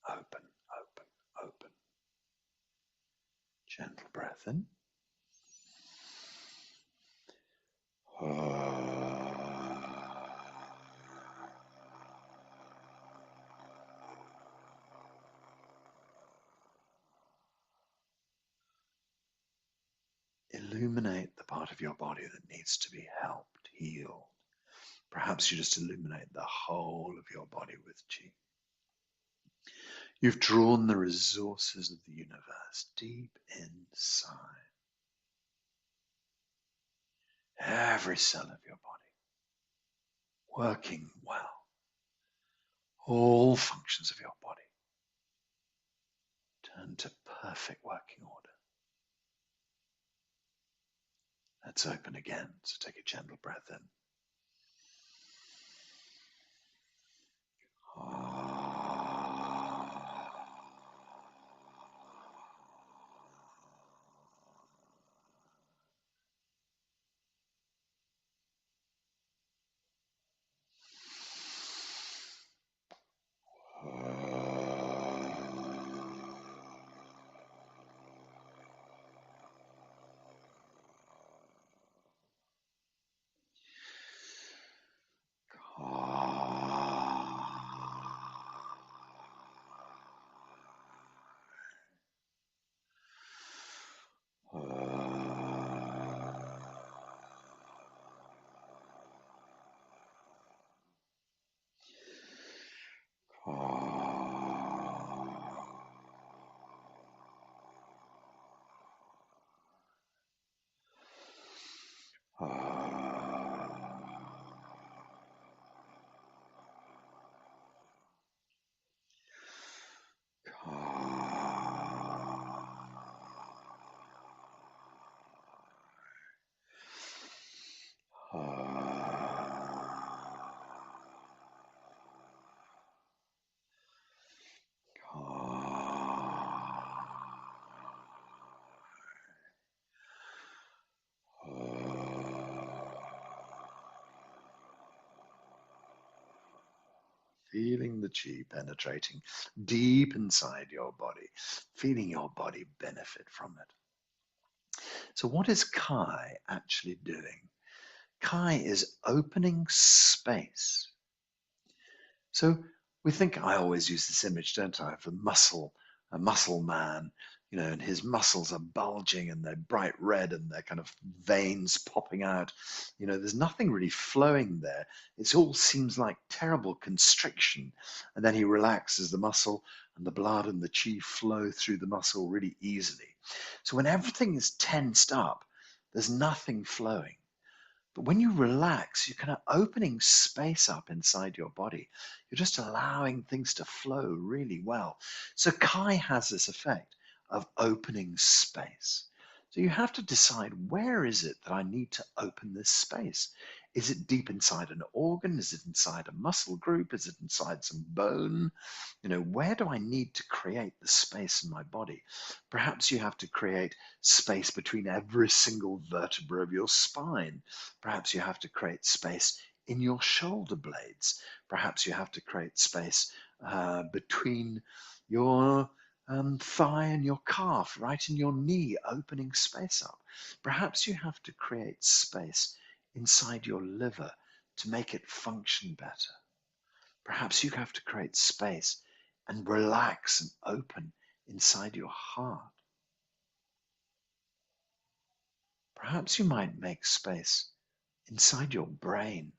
Open, open, open. Gentle breath in. Illuminate the part of your body that needs to be helped, healed. Perhaps you just illuminate the whole of your body with chi. You've drawn the resources of the universe deep inside. Every cell of your body working well. All functions of your body turn to perfect working order. Let's open again. So take a gentle breath in. Feeling the chi penetrating deep inside your body, feeling your body benefit from it. So what is Kai actually doing? Kai is opening space. So we think, I always use this image, don't I, of a muscle man, and his muscles are bulging and they're bright red and they're kind of veins popping out. There's nothing really flowing there. It all seems like terrible constriction. And then he relaxes the muscle and the blood and the chi flow through the muscle really easily. So when everything is tensed up, there's nothing flowing. But when you relax, you're kind of opening space up inside your body. You're just allowing things to flow really well. So Kai has this effect of opening space. So you have to decide, where is it that I need to open this space? Is it deep inside an organ? Is it inside a muscle group? Is it inside some bone? Where do I need to create the space in my body? Perhaps you have to create space between every single vertebra of your spine. Perhaps you have to create space in your shoulder blades. Perhaps you have to create space between your thigh and your calf, right in your knee, opening space up. Perhaps you have to create space inside your liver to make it function better. Perhaps you have to create space and relax and open inside your heart. Perhaps you might make space inside your brain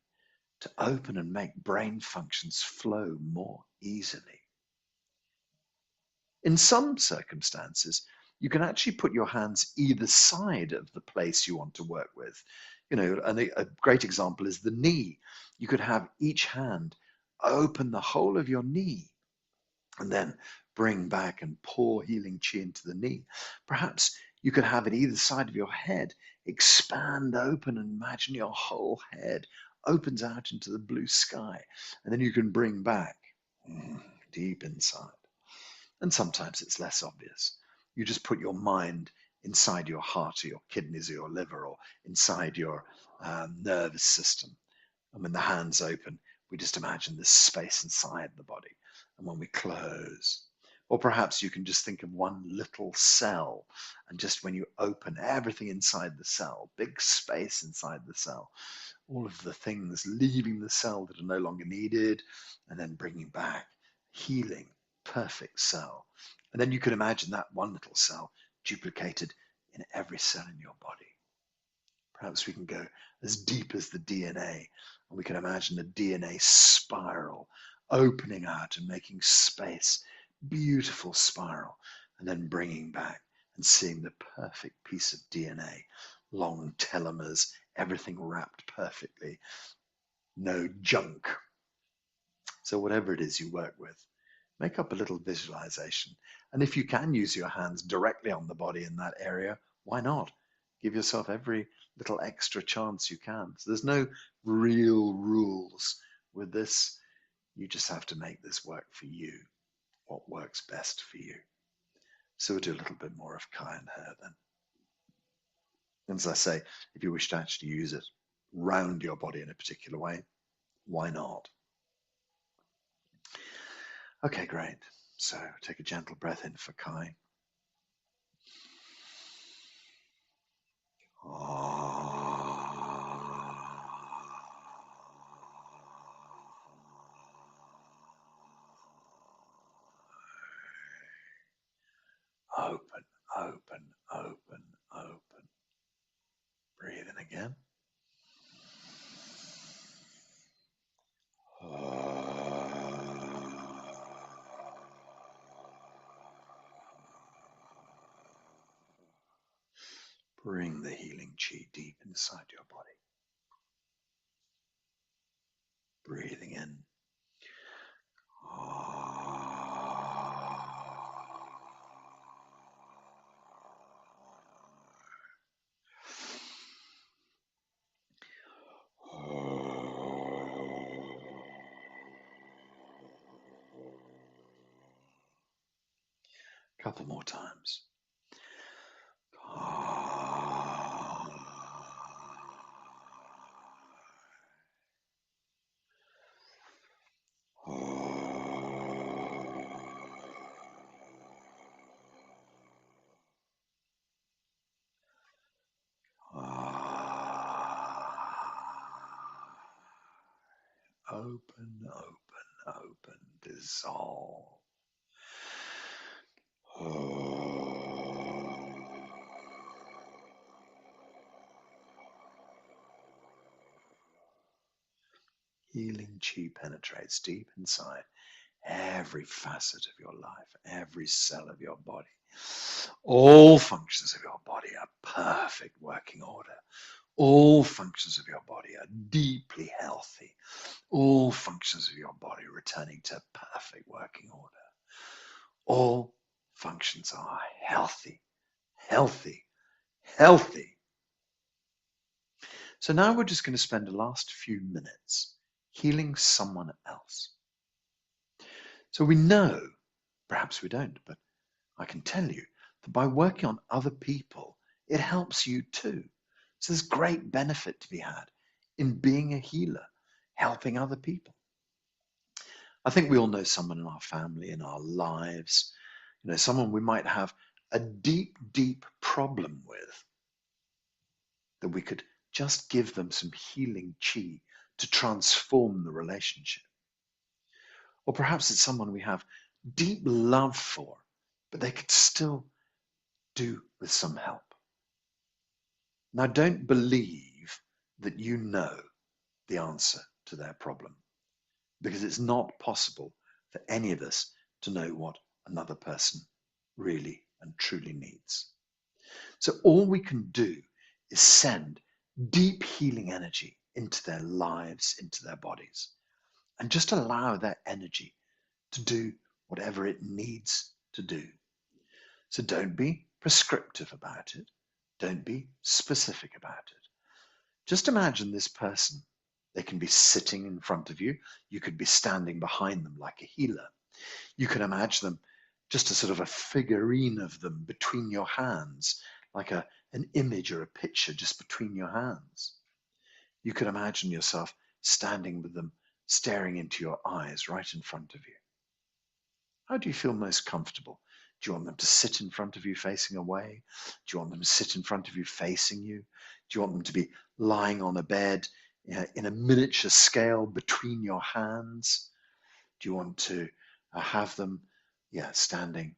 to open and make brain functions flow more easily. In some circumstances, you can actually put your hands either side of the place you want to work with. And a great example is the knee. You could have each hand open the whole of your knee and then bring back and pour healing chi into the knee. Perhaps you could have it either side of your head, expand open and imagine your whole head opens out into the blue sky. And then you can bring back deep inside. And sometimes it's less obvious. You just put your mind inside your heart or your kidneys or your liver or inside your nervous system. And when the hands open, we just imagine this space inside the body. And when we close, or perhaps you can just think of one little cell, and just when you open everything inside the cell, big space inside the cell, all of the things leaving the cell that are no longer needed, and then bringing back healing, perfect cell. And then you can imagine that one little cell duplicated in every cell in your body. Perhaps we can go as deep as the DNA, and we can imagine a DNA spiral opening out and making space, beautiful spiral, and then bringing back and seeing the perfect piece of DNA, long telomeres, everything wrapped perfectly, no junk. So whatever it is you work with, make up a little visualization. And if you can use your hands directly on the body in that area, why not? Give yourself every little extra chance you can. So there's no real rules with this. You just have to make this work for you, what works best for you. So we'll do a little bit more of Kai and her then. And as I say, if you wish to actually use it, round your body in a particular way, why not? Okay, great. So take a gentle breath in for Kai. Open, open, open, open. Breathe in again. Bring the healing chi deep inside your body. Breathing in. Couple more times. Open, open, open, dissolve. Healing chi penetrates deep inside every facet of your life, every cell of your body. All functions of your body are perfect working order. All functions of your body are deeply healthy. All functions of your body returning to perfect working order. All functions are healthy, healthy, healthy. So now we're just going to spend the last few minutes healing someone else. So we know, perhaps we don't, but I can tell you that by working on other people, it helps you too. So there's great benefit to be had in being a healer, helping other people. I think we all know someone in our family, in our lives, someone we might have a deep, deep problem with, that we could just give them some healing chi to transform the relationship. Or perhaps it's someone we have deep love for, but they could still do with some help. Now, don't believe that you know the answer to their problem, because it's not possible for any of us to know what another person really and truly needs. So all we can do is send deep healing energy into their lives, into their bodies, and just allow that energy to do whatever it needs to do. So don't be prescriptive about it. Don't be specific about it. Just imagine this person. They can be sitting in front of you. You could be standing behind them like a healer. You can imagine them just a sort of a figurine of them between your hands, like an image or a picture just between your hands. You can imagine yourself standing with them, staring into your eyes right in front of you. How do you feel most comfortable? Do you want them to sit in front of you facing away? Do you want them to sit in front of you facing you? Do you want them to be lying on a bed in a miniature scale between your hands? Do you want to have them standing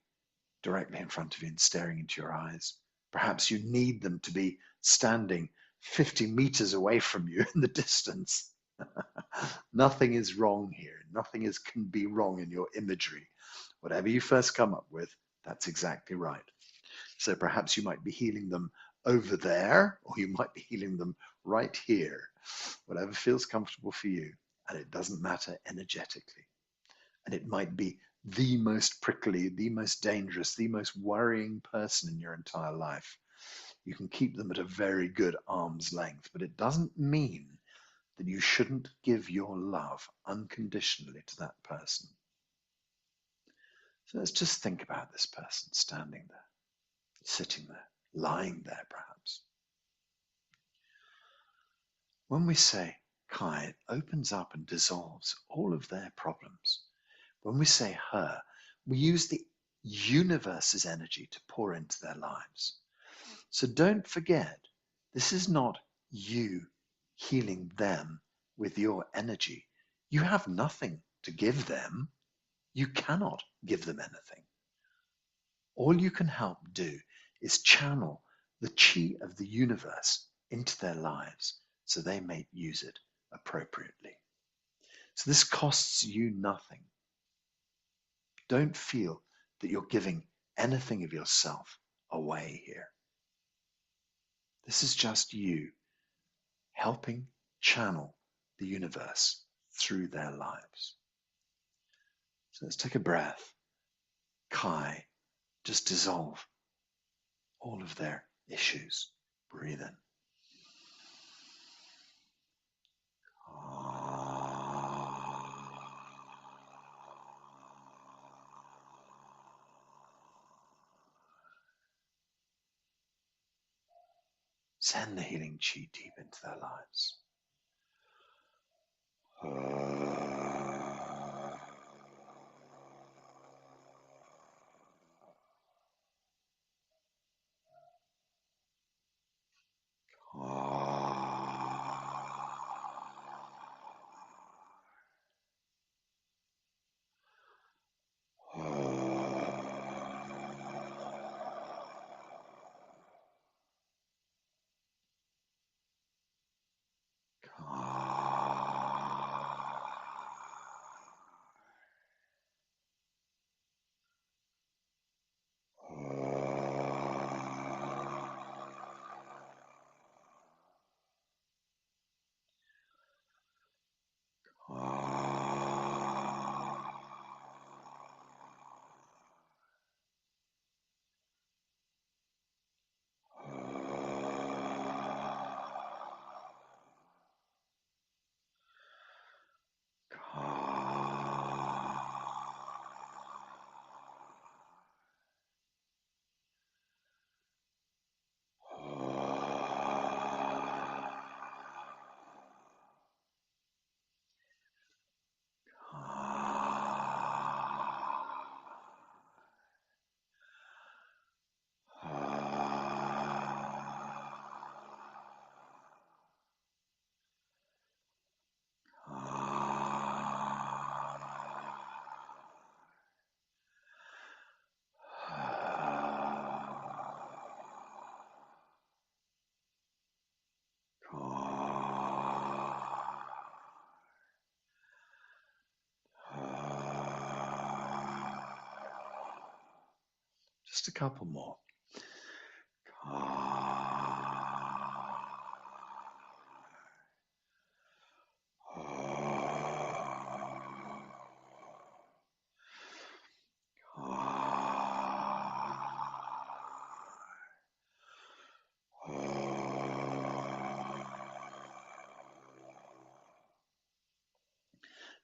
directly in front of you and staring into your eyes? Perhaps you need them to be standing 50 meters away from you in the distance. Nothing is wrong here. Nothing can be wrong in your imagery. Whatever you first come up with, that's exactly right. So perhaps you might be healing them over there, or you might be healing them right here. Whatever feels comfortable for you, and it doesn't matter energetically. And it might be the most prickly, the most dangerous, the most worrying person in your entire life. You can keep them at a very good arm's length, but it doesn't mean that you shouldn't give your love unconditionally to that person. So let's just think about this person standing there, sitting there, lying there perhaps. When we say Kai, it opens up and dissolves all of their problems. When we say her, we use the universe's energy to pour into their lives. So don't forget, this is not you healing them with your energy. You have nothing to give them. You cannot give them anything. All you can help do is channel the chi of the universe into their lives so they may use it appropriately. So this costs you nothing. Don't feel that you're giving anything of yourself away here. This is just you helping channel the universe through their lives. So let's take a breath. Kai, just dissolve all of their issues. Breathe in. Send the healing chi deep into their lives. Just a couple more.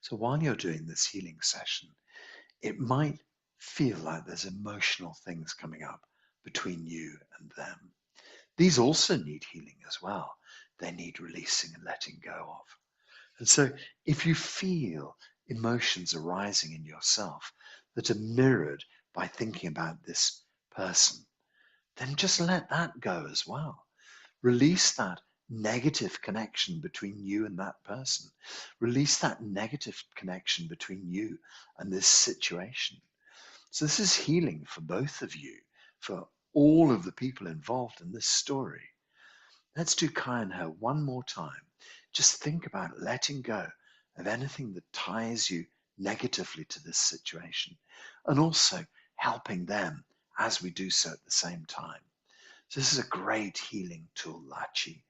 So while you're doing this healing session, it might feel like there's emotional things coming up between you and them. These also need healing as well. They need releasing and letting go of. And so if you feel emotions arising in yourself that are mirrored by thinking about this person, then just let that go as well. Release that negative connection between you and that person. Release that negative connection between you and this situation. So this is healing for both of you, for all of the people involved in this story. Let's do 𝐸𝐸 one more time. Just think about letting go of anything that ties you negatively to this situation, and also helping them as we do so at the same time. So this is a great healing tool, Lachi.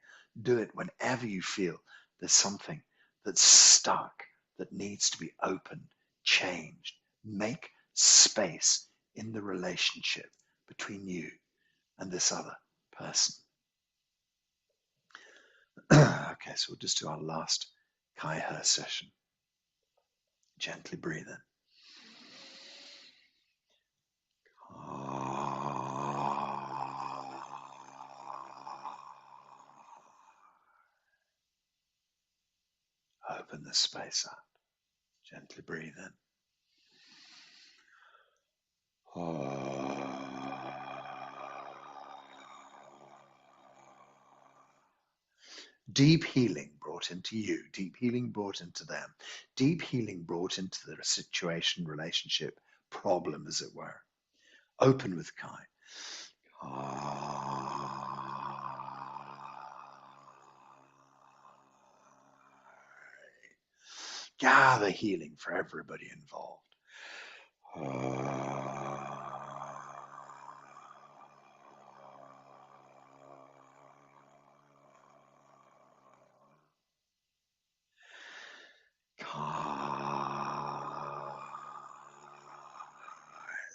Do it whenever you feel there's something that's stuck, that needs to be opened, changed. Make space in the relationship between you and this other person. Okay, so we'll just do our last 𝐸𝐸 session. Gently breathe in. Open the space up. Gently breathe in. Deep healing brought into you, deep healing brought into them, deep healing brought into the situation, relationship, problem, as it were. Open with 𝐸𝐸. Gather healing for everybody involved.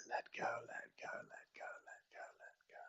Let go, let go, let go, let go, let go.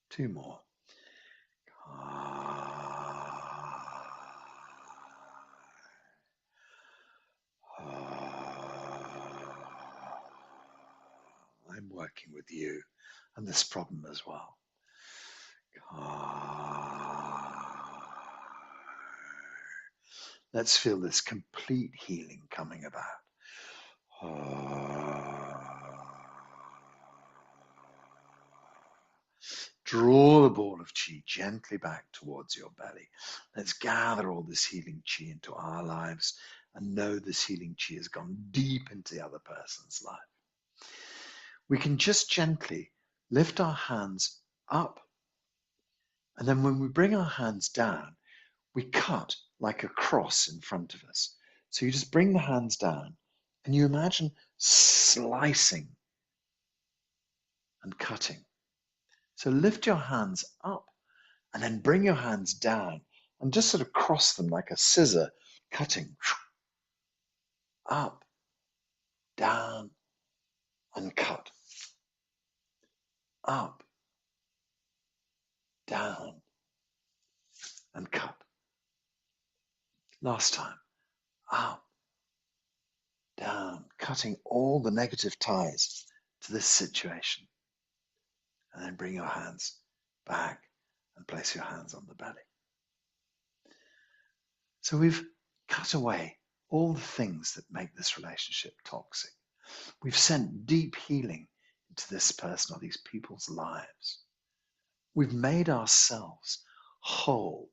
Two more. I'm working with you and this problem as well. Let's feel this complete healing coming about. Draw the ball of qi gently back towards your belly. Let's gather all this healing qi into our lives and know this healing qi has gone deep into the other person's life. We can just gently lift our hands up, and then when we bring our hands down, we cut like a cross in front of us. So you just bring the hands down and you imagine slicing and cutting. So lift your hands up and then bring your hands down and just sort of cross them like a scissor, cutting. Up, down, and cut. Up, down, and cut. Last time. Up, down, cutting all the negative ties to this situation. And then bring your hands back and place your hands on the belly. So we've cut away all the things that make this relationship toxic. We've sent deep healing into this person or these people's lives. We've made ourselves whole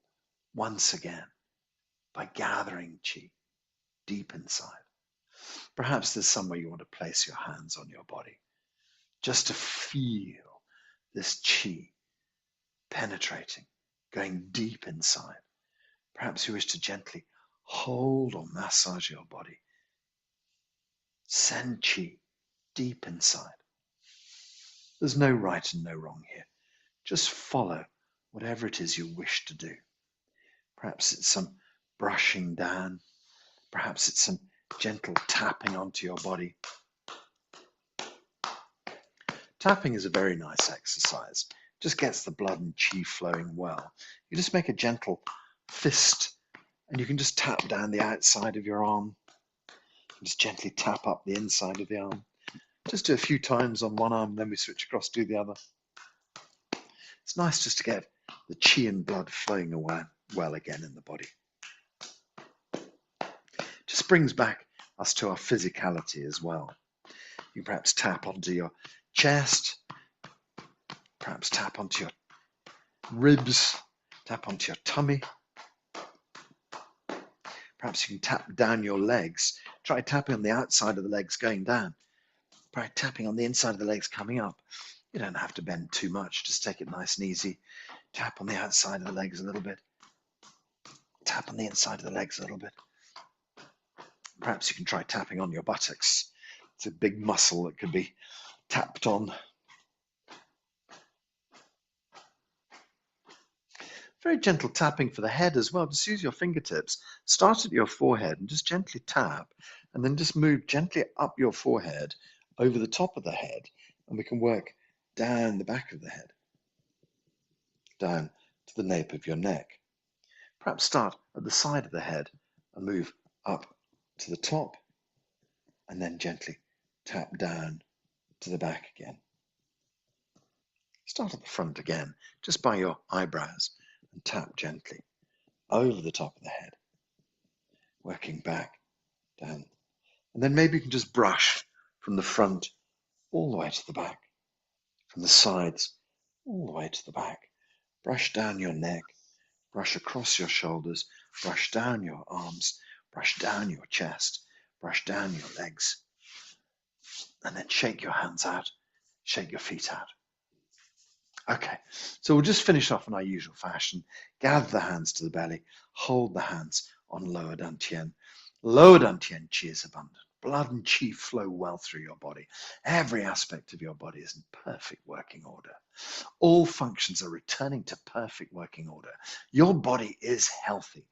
once again by gathering chi deep inside. Perhaps there's somewhere you want to place your hands on your body just to feel this chi penetrating, going deep inside. Perhaps you wish to gently hold or massage your body. Send chi deep inside. There's no right and no wrong here. Just follow whatever it is you wish to do. Perhaps it's some brushing down. Perhaps it's some gentle tapping onto your body. Tapping is a very nice exercise. It just gets the blood and chi flowing well. You just make a gentle fist and you can just tap down the outside of your arm. Just gently tap up the inside of the arm. Just do a few times on one arm, then we switch across to the other. It's nice just to get the chi and blood flowing away well again in the body. Just brings back us to our physicality as well. You can perhaps tap onto your chest, perhaps tap onto your ribs, tap onto your tummy. Perhaps you can tap down your legs. Try tapping on the outside of the legs going down. Try tapping on the inside of the legs coming up. You don't have to bend too much. Just take it nice and easy. Tap on the outside of the legs a little bit. Tap on the inside of the legs a little bit. Perhaps you can try tapping on your buttocks. It's a big muscle that could be tapped on. Very gentle tapping for the head as well. Just use your fingertips. Start at your forehead and just gently tap, and then just move gently up your forehead over the top of the head, and we can work down the back of the head, down to the nape of your neck. Perhaps start at the side of the head and move up to the top, and then gently tap down to the back again. Start at the front again, just by your eyebrows, and tap gently over the top of the head, working back, down. And then maybe you can just brush from the front all the way to the back, from the sides all the way to the back. Brush down your neck, brush across your shoulders, brush down your arms, brush down your chest, brush down your legs, and then shake your hands out, shake your feet out. Okay, so we'll just finish off in our usual fashion. Gather the hands to the belly, hold the hands on lower dantian. Lower dantian chi is abundant. Blood and chi flow well through your body. Every aspect of your body is in perfect working order. All functions are returning to perfect working order. Your body is healthy.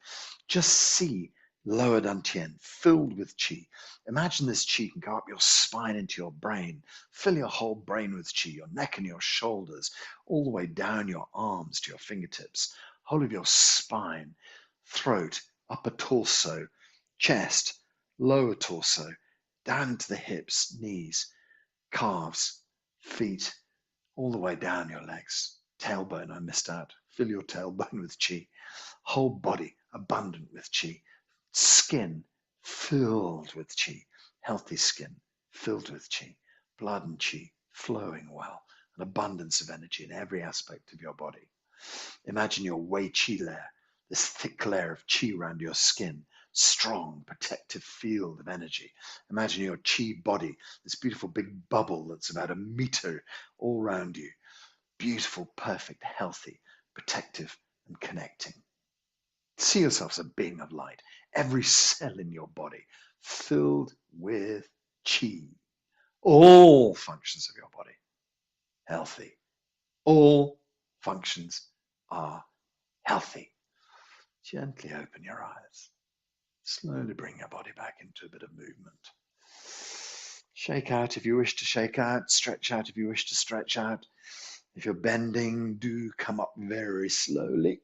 Just see lower dantian filled with chi. Imagine this chi can go up your spine into your brain, fill your whole brain with chi, your neck and your shoulders, all the way down your arms to your fingertips, whole of your spine, throat, upper torso, chest, lower torso, down to the hips, knees, calves, feet, all the way down your legs. Tailbone, I missed out. Fill your tailbone with chi. Whole body abundant with chi. Skin filled with chi. Healthy skin filled with chi. Blood and chi flowing well. An abundance of energy in every aspect of your body. Imagine your wei chi layer, this thick layer of chi around your skin. Strong, protective field of energy. Imagine your chi body, this beautiful big bubble that's about 1 meter all around you. Beautiful, perfect, healthy, protective, and connecting. See yourself as a being of light. Every cell in your body filled with chi. All functions of your body healthy. All functions are healthy. Gently open your eyes. Slowly bring your body back into a bit of movement. Shake out if you wish to shake out. Stretch out if you wish to stretch out. If you're bending, do come up very slowly.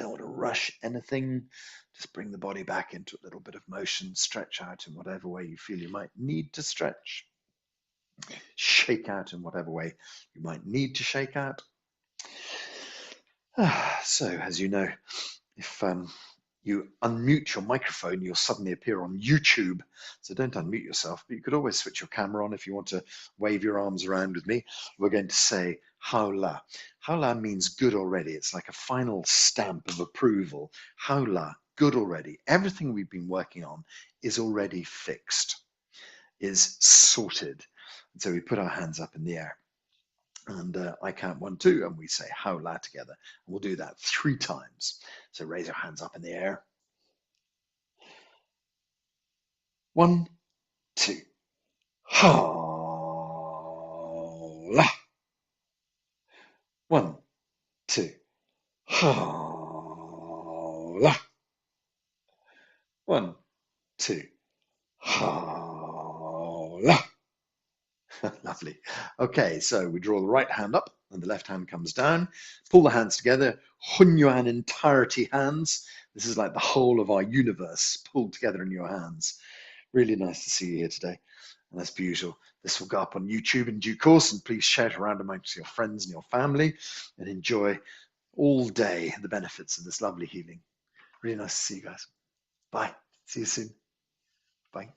Don't want to rush anything. Just bring the body back into a little bit of motion. Stretch out in whatever way you feel you might need to stretch. Shake out in whatever way you might need to shake out. So, as you know, if you unmute your microphone, you'll suddenly appear on YouTube. So don't unmute yourself, but you could always switch your camera on if you want to wave your arms around with me. We're going to say 𝐜𝐿𝐴. 𝐜𝐿𝐴 means good already. It's like a final stamp of approval. 𝐜𝐿𝐴, good already. Everything we've been working on is already fixed, is sorted. And so we put our hands up in the air. And I count 1, 2, and we say 𝐜𝐿𝐴 together. And we'll do that 3 times. So raise your hands up in the air. 1, 2. 𝐜𝐿𝐴. 1, 2. 𝐜𝐿𝐴. 1, 2. 𝐜𝐿𝐴. Lovely. Okay, so we draw the right hand up and the left hand comes down. Pull the hands together. Hunyuan entirety hands. This is like the whole of our universe pulled together in your hands. Really nice to see you here today. And as per usual, this will go up on YouTube in due course, and please share it around amongst your friends and your family and enjoy all day the benefits of this lovely healing. Really nice to see you guys. Bye. See you soon. Bye.